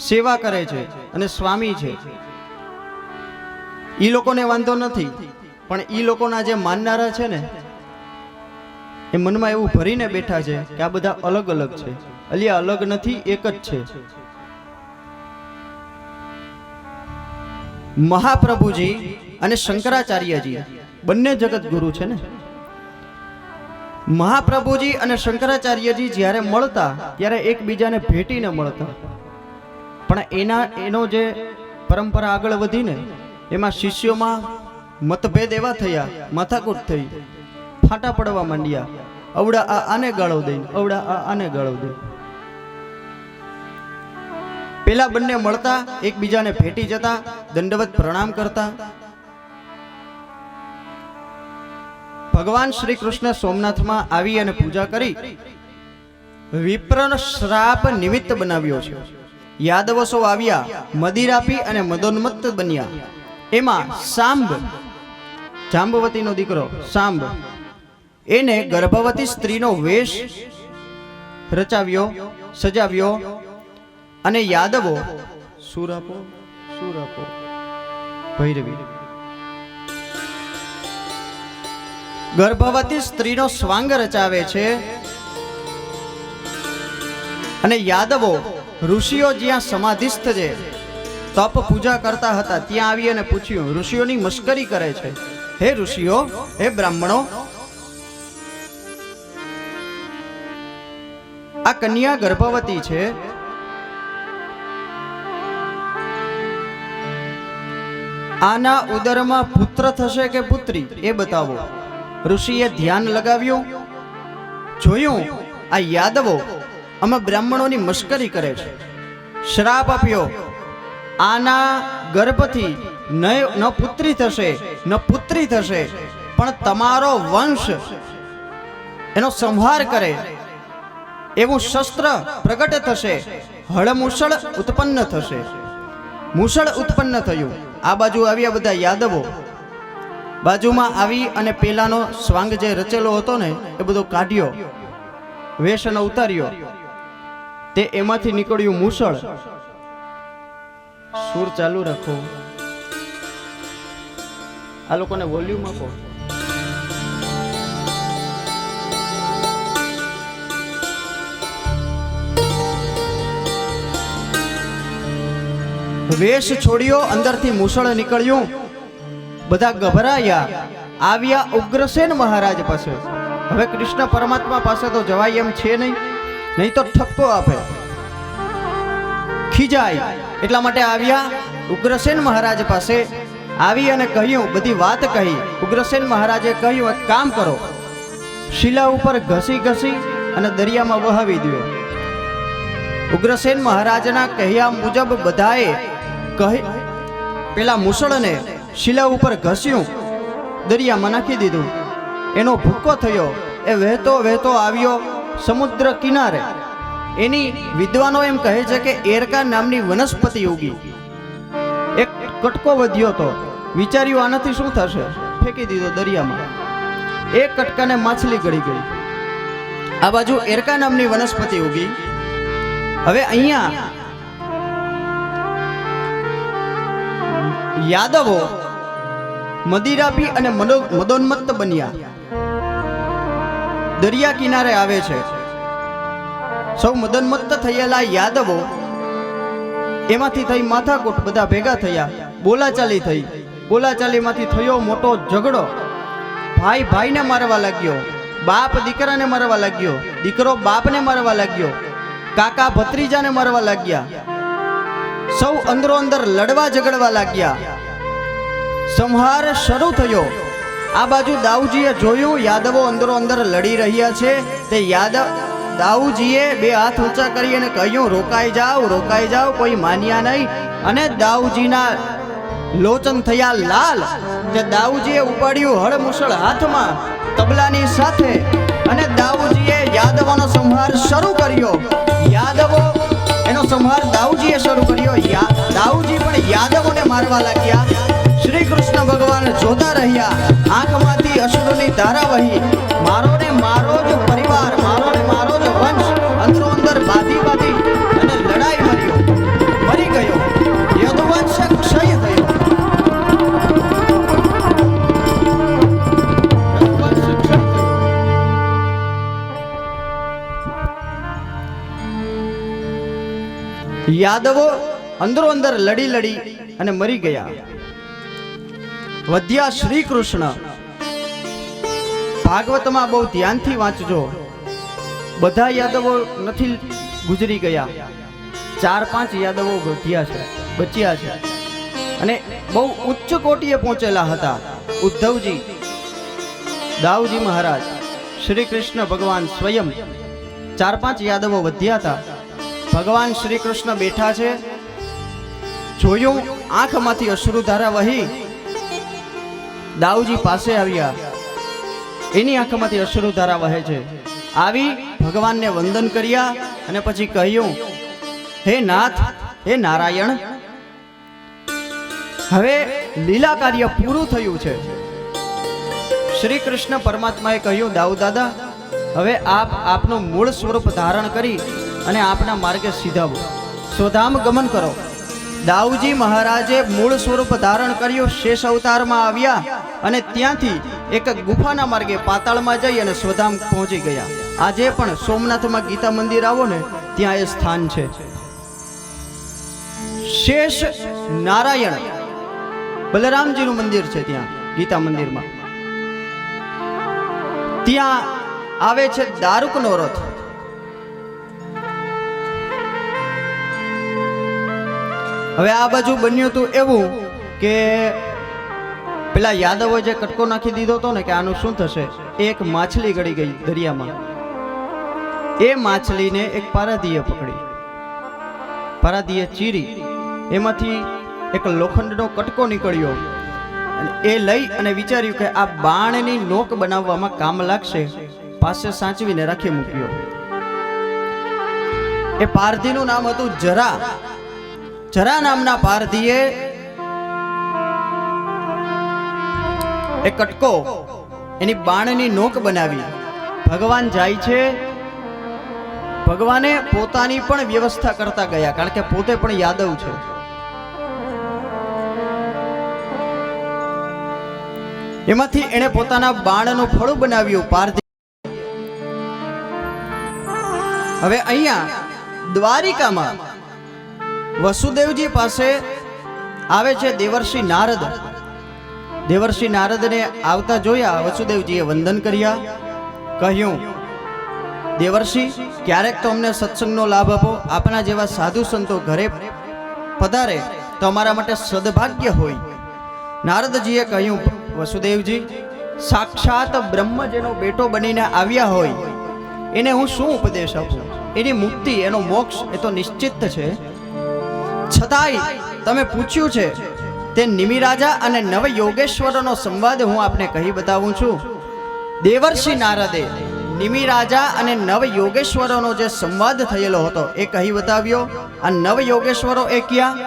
સેવા કરે છે અને સ્વામી છે. ઈ લોકોને વાંધો નથી, પણ ઈ લોકોના જે માનનારા છે ને એ મનમાં એવું ભરીને બેઠા છે કે આ બધા અલગ અલગ છે. અલિયા અલગ નથી, એક જ છે. મહાપ્રભુજી અને શંકરાચાર્યજી બંને જગત ગુરુ છે ને. મહાપ્રભુજી અને શંકરાચાર્યજી જ્યારે મળતા ત્યારે એકબીજાને ભેટીને મળતા, પણ એનો જે પરંપરા આગળ વધીને એમાં શિષ્યોમાં મતભેદ એવા થયા, માથાકૂટ થઈ, ફાટા પડવા માંડ્યા. અવડા આ આને ગાળો દે, અવડા આ આને ગાળો દે. પેલા બંને મળતા, એકબીજાને ભેટી જતા, દંડવત પ્રણામ કરતા. ભગવાન શ્રી કૃષ્ણ સોમનાથમાં આવી અને પૂજા કરી વિપ્રનો શ્રાપ નિમિત્ત બનાવ્યો છે. યાદવો સૌ આવ્યા, મદિરા પી અને મદોન્મત્ત બન્યા. એમાં સાંબ, જાંબવતીનો દીકરો સાંબ, એને ગર્ભવતી સ્ત્રીનો વેશ રચાવ્યો, સજાવ્યો અને યાદવો સુરાપો ભૈરવી ગર્ભવતી સ્ત્રીનો સ્વાંગ રચાવે છે. અને યાદવો ઋષિઓ જ્યાં સમાધિસ્થ છે, તપ પૂજા કરતા હતા, ત્યાં આવી અને પૂછ્યું, ઋષિઓની મશ્કરી કરે છે. હે ઋષિઓ, હે બ્રાહ્મણો, આ કન્યા ગર્ભવતી છે, આના ઉદરમાં પુત્ર થશે કે પુત્રી એ બતાવો. ઋષિએ ધ્યાન લગાવ્યું, જોયું આ યાદવો અમે બ્રાહ્મણોની મશ્કરી કરે છે. શ્રાપ આપ્યો, આના ગર્ભથી ન પુત્રી થશે ન પુત્રી થશે, પણ તમારો વંશ એનો સંહાર કરે એવું શસ્ત્ર પ્રગટ થશે, હળમુસળ ઉત્પન્ન થશે. મુસળ ઉત્પન્ન થયું. આ બાજુ આવ્યા બધા યાદવો, બાજુમાં આવી અને પેલાનો સ્વાંગ જે રચેલો હતો ને એ બધો કાઢ્યો, વેશ અને ઉતાર્યો. તે એમાંથી નીકળ્યું મુસળ. સુર ચાલુ રાખો, આ લોકોને વોલ્યુમ આપો. વેશ છોડ્યો, અંદરથી મુસળ નીકળ્યું. બધા ગભરાયા. આવ્યા ઉગ્રસેન મહારાજ પાસે. હવે કૃષ્ણ પરમાત્મા પાસે તો જવાય એમ છે નહીં, નહીં તો ઠપકો આપે, ખીજાય. એટલા માટે આવ્યા ઉગ્રસેન મહારાજ પાસે. આવી અને કહ્યું, બધી વાત કહી. ઉગ્રસેન મહારાજે કહ્યું, એક કામ કરો, શિલા ઉપર ઘસી ઘસી અને દરિયામાં વહાવી દો. ઉગ્રસેન મહારાજના કહ્યા મુજબ બધાએ પેલા મુસળને શિલા ઉપર ઘસ્યું, દરિયામાં નાખી દીધું. એનો ભૂક્કો થયો, એ વહેતો વહેતો આવ્યો સમુદ્ર કિનારે. એની વિદ્વાનો એમ કહે છે કે એરકા નામની વનસ્પતિ ઉગી. એક કટકો વધ્યો તો વિચાર્યું આનાથી શું થશે, ફેંકી દીધો દરિયામાં. એક કટકાને માછલી ગળી ગઈ. આ બાજુ એરકા નામની વનસ્પતિ ઉગી. હવે અહીંયા યાદવો મદિરાપી અને મદોન્મત્ત બન્યા. દરિયા કિનારે આવે છે. સૌ મદોન્મત્ત થયેલા યાદવો એમાંથી થઈ માથાકૂટ, બધા ભેગા થયા, બોલાચાલી થઈ. બોલાચાલીમાંથી થયો મોટો ઝઘડો. ભાઈ ભાઈને મારવા લાગ્યો, બાપ દીકરાને મારવા લાગ્યો, દીકરો બાપને મારવા લાગ્યો, કાકા ભત્રીજાને મારવા લાગ્યા. સૌ અંદરો અંદર લડવા ઝઘડવા લાગ્યા. સંહાર શરૂ થયો. આ બાજુ દાઉજીએ જોયું યાદવો અંદરો અંદર લડી રહ્યા છે. તે દાઉજીએ બે હાથ ઊંચા કરી અને કહ્યું, રોકાઈ જાઓ, કોઈ માન્યા નહીં. અને દાઉજીના લોચન થયા લાલ. તે દાઉજીએ ઉપાડ્યું હળમુસળ હાથમાં તબલાની સાથે, અને દાઉજીએ યાદવોનો સંહાર શરૂ કર્યો. યાદવો એનો સંહાર દાઉજીએ શરૂ કર્યો. દાઉજી પણ યાદવોને મારવા લાગ્યા. શ્રી કૃષ્ણ ભગવાન જોતા રહ્યા. આંખમાંથી અશ્રુની ધારા વહી. મારો ને મારો જ પરિવાર, મારો ને મારો જ વંશ અંદરો અંદર બાધી અને લડાઈ મરી ગયો. યદુવંશ ક્ષય થયો. યાદવો અંદરો અંદર લડી અને મરી ગયા. વધ્યા શ્રી કૃષ્ણ. ભાગવતમાં બહુ ધ્યાનથી વાંચજો. બધા યાદવો નથી ગુજરી ગયા, 4-5 યાદવો બચ્યા છે. અને બહુ ઉચ્ચ કોટીએ પહોંચેલા હતા. ઉદ્ધવજી, દાઉજી મહારાજ, શ્રી કૃષ્ણ ભગવાન સ્વયં, 4-5 યાદવો વધ્યા હતા. ભગવાન શ્રી કૃષ્ણ બેઠા છે. જોયું, આંખમાંથી અશ્રુધારા વહી. દાઉજી પાસે આવ્યા. એની આંખમાંથી અશ્રુધારા વહે છે. આવી ભગવાનને વંદન કર્યા અને પછી કહ્યું, હે નાથ, હે નારાયણ, હવે લીલા કાર્ય પૂરું થયું છે. શ્રી કૃષ્ણ પરમાત્માએ કહ્યું, દાઉ દાદા, હવે આપ આપનું મૂળ સ્વરૂપ ધારણ કરી અને આપના માર્ગે સીધાવો, સ્વધામ ગમન કરો. દાઉજી મહારાજે મૂળ સ્વરૂપ ધારણ કર્યું, શેષ અવતારમાં આવ્યા અને ત્યાંથી એક ગુફાના માર્ગે પાતાળમાં જઈ અને સ્વધામ પહોંચી ગયા. આજે પણ સોમનાથમાં ગીતા મંદિર આવો ને ત્યાં એ સ્થાન છે. શેષ નારાયણ બલરામજીનું મંદિર છે ત્યાં ગીતા મંદિરમાં. ત્યાં આવે છે દારૂકનો રથ. હવે આ બાજુ બન્યું હતું એવું કે પેલા યાદવોએ જે કટકો નાખી દીધો હતો ને કે આનું શું થશે, એક માછલી ગળી ગઈ દરિયામાં. એ માછલીને એક પારાધીએ પકડી, પારાધીએ ચીરી, એમાંથી એક લોખંડનો કટકો નીકળ્યો. એ લઈ અને વિચાર્યું કે આ બાણની નોક બનાવવામાં કામ લાગશે, પાસે સાચવીને રાખી મૂક્યો. એ પારધીનું નામ હતું જરા. જરા નામના પારધીએ એ કટકો એની બાણની નોક બનાવી. ભગવાન જાય છે, ભગવાને પોતાની પણ વ્યવસ્થા કરતા ગયા, કારણ કે પોતે પણ યાદવ છે. એમાંથી એને પોતાના બાણનું ફળું બનાવ્યું પારધી. હવે અહીંયા દ્વારિકામાં વસુદેવજી પાસે આવે છે દેવર્ષિ નારદ. દેવર્ષિ નારદને આવતા જોયા વસુદેવજીએ વંદન કર્યા. કહ્યું, દેવર્ષિ, ક્યારેક તો અમને સત્સંગનો લાભ આપો. આપના જેવા સાધુ સંતો ઘરે પધારે તો અમારા માટે સદભાગ્ય હોય. નારદજીએ કહ્યું, વસુદેવજી, સાક્ષાત બ્રહ્મ જેનો બેટો બનીને આવ્યા હોય એને હું શું ઉપદેશ આપું? એની મુક્તિ, એનો મોક્ષ એ તો નિશ્ચિત છે. છતાંય તમે પૂછ્યું છે તે નિમિરાજા અને નવ યોગેશ્વરોનો સંવાદ હું આપને કહી બતાવું છું. દેવર્ષિ નારદે નિમિરાજા અને નવ યોગેશ્વરોનો જે સંવાદ થયેલો હતો એ કહી બતાવ્યો. આ નવ યોગેશ્વરો એ ક્યાં?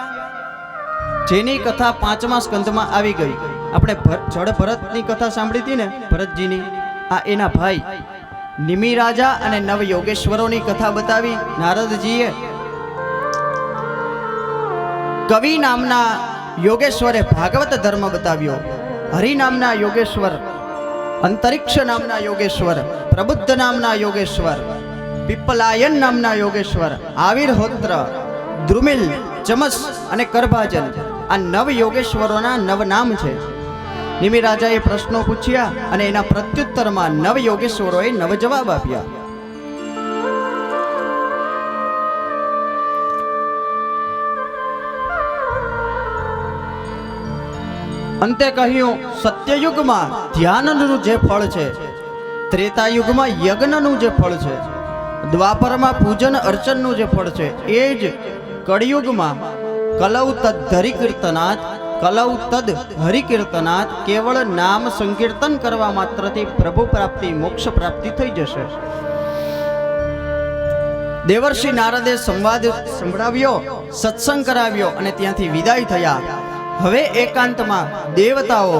જેની કથા 5મા સ્કંદમાં આવી ગઈ. આપણે જળ ભરતની કથા સાંભળી હતી ને, ભરતજીની. આ એના ભાઈ નિમિરાજા અને નવ યોગેશ્વરોની કથા બતાવી નારદજીએ. કવિ નામના યોગેશ્વરે ભાગવત ધર્મ બતાવ્યો. હરિ નામના યોગેશ્વર, અંતરિક્ષ નામના યોગેશ્વર, પ્રબુદ્ધ નામના યોગેશ્વર, પીપલાયન નામના યોગેશ્વર, આવિર્હોત્ર, દ્રુમિલ, ચમસ અને કરભાજન, આ નવ યોગેશ્વરોના નવ નામ છે. નિમિરાજાએ પ્રશ્નો પૂછ્યા અને એના પ્રત્યુત્તરમાં નવ યોગેશ્વરોએ નવ જવાબ આપ્યા. અંતે કહ્યું, સત્યયુગમાં ધ્યાનનું જે ફળ છે, ત્રેતાયુગમાં યજ્ઞનું જે ફળ છે, દ્વાપરમાં પૂજન અર્ચનનું જે ફળ છે, એ જ કળિયુગમાં કલૌ તદ હરિકીર્તનાથ, કલૌ તદ હરિકીર્તનાથ, કેવળ નામ સંકીર્તન કરવા માત્રથી પ્રભુ પ્રાપ્તિ, મોક્ષ પ્રાપ્તિ થઈ જશે. દેવર્ષિ નારદે સંવાદ સંભળાવ્યો, સત્સંગ કરાવ્યો અને ત્યાંથી વિદાય થયા. હવે એકાંતમાં દેવતાઓ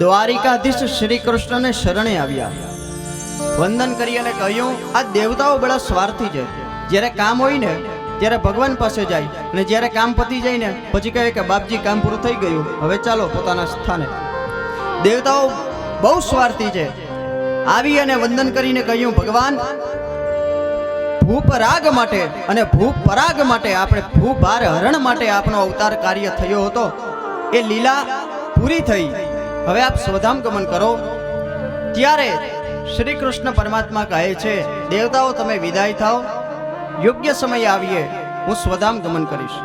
દ્વારિકાધીશ શ્રી કૃષ્ણને શરણે આવ્યા. વંદન કરી અને કહ્યું, આ દેવતાઓ બડા સ્વાર્થી છે. જ્યારે કામ હોય ને ત્યારે ભગવાન પાસે જાય અને જ્યારે કામ પતી જાય ને પછી કહે કે બાપજી કામ પૂરું થઈ ગયું, હવે ચાલો પોતાના સ્થાને. દેવતાઓ બહુ સ્વાર્થી છે. આવી અને વંદન કરીને કહ્યું, ભગવાન, ભૂપરાગ માટે અને ભૂપરાગ માટે, આપણે ભૂભાર હરણ માટે આપનો અવતાર કાર્ય થયો હતો. એ લીલા પૂરી થઈ. હવે આપ સ્વધામ ગમન કરો. ત્યારે શ્રી કૃષ્ણ પરમાત્મા કહે છે, દેવતાઓ તમે વિદાય થાઓ, યોગ્ય સમય આવીએ હું સ્વધામ ગમન કરીશ.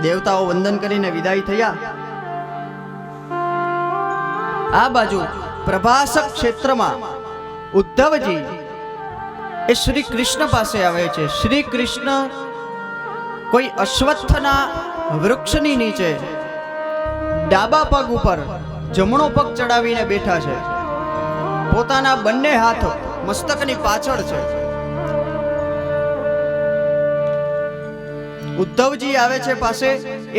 દેવતાઓ વંદન કરીને વિદાય થયા. આ બાજુ પ્રભાસક ક્ષેત્રમાં ઉદ્ધવજી એ શ્રી કૃષ્ણ પાસે આવે છે. શ્રી કૃષ્ણ કોઈ અશ્વત્થના વૃક્ષની નીચે ડાબા પગ ઉપર જમણો પગ ચડાવીને બેઠા છે. પોતાના બંને હાથ મસ્તકની પાછળ છે. ઉદ્ધવજી આવે છે પાસે.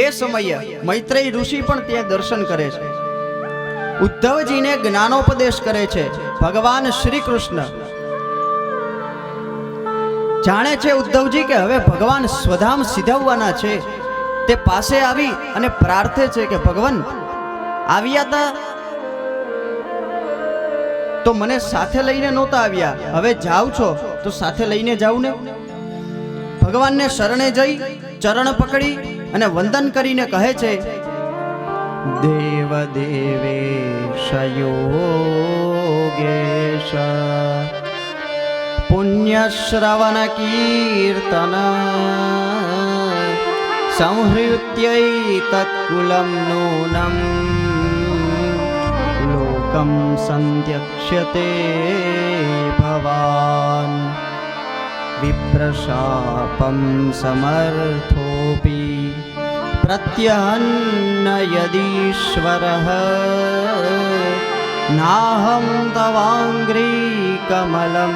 એ સમયે મૈત્રેય ઋષિ પણ ત્યાં દર્શન કરે છે. ઉદ્ધવજીને જ્ઞાનોપદેશ કરે છે ભગવાન શ્રી કૃષ્ણ. જાણે છે ઉદ્ધવજી કે હવે ભગવાન સ્વધામ સિધાવવાના છે. તે પાસે આવી અને પ્રાર્થે છે કે ભગવાન આવ્યા હતા તો મને સાથે લઈને નહોતા આવ્યા, હવે જાવ છો તો સાથે લઈને જાવ ને. ભગવાનને શરણે જઈ ચરણ પકડી અને વંદન કરીને કહે છે દેવ દેવેશ યોગેશ પુણ્ય શ્રવણ કીર્તન સંહૃત્યૈ તત્કુલમ નૂનમ લોકમ સંત્યક્ષ્યતે ભવાન વિપ્રશાપમ સમર્થોપી પ્રત્યહન્ન યદીશ્વરઃ નાહં તવાંગ્રી કમલમ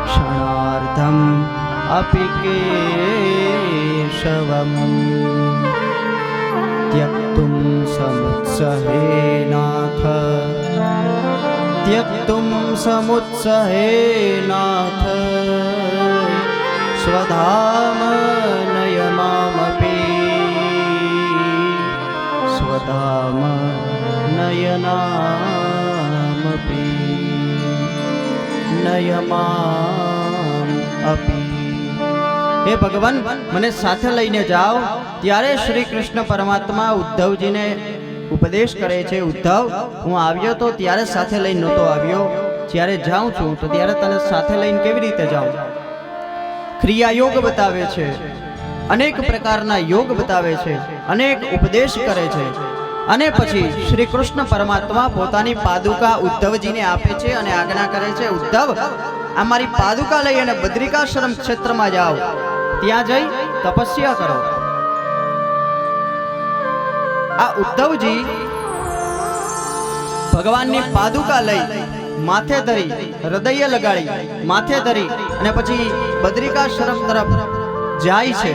ક્ષણાર્ધમ અપિ કેશવમ त्यक्तुं समुत्सहेनाथ त्यक्तुं समुत्सहेनाथ स्वधाम नय मामपि स्वधाम नयनामपि नय माम अपि. હે ભગવાન મને સાથે લઈને જાઓ. ત્યારે શ્રી કૃષ્ણ પરમાત્મા ઉદ્ધવજીને ઉપદેશ કરે છે ઉદ્ધવ હું આવ્યો તો ત્યારે સાથે લઈને નહોતો આવ્યો, જ્યારે જાઉં છું તો ત્યારે તને સાથે લઈને કેવી રીતે જાઉં. ક્રિયા યોગ બતાવે છે, અનેક પ્રકારના યોગ બતાવે છે, અનેક ઉપદેશ કરે છે. અને પછી શ્રી કૃષ્ણ પરમાત્મા પોતાની પાદુકા ઉદ્ધવજીને આપે છે અને આજ્ઞા કરે છે ઉદ્ધવ આ મારી પાદુકા લઈ અને બદ્રિકાશ્રમ ક્ષેત્રમાં જાઓ, ત્યાં જઈ તપસ્યા કરો. આ ઉદ્ધવજી ભગવાનની પાદુકા લઈ માથે ધરી હૃદય લગાડી માથે ધરી અને પછી બદ્રિકાશ્રમ તરફ જાય છે.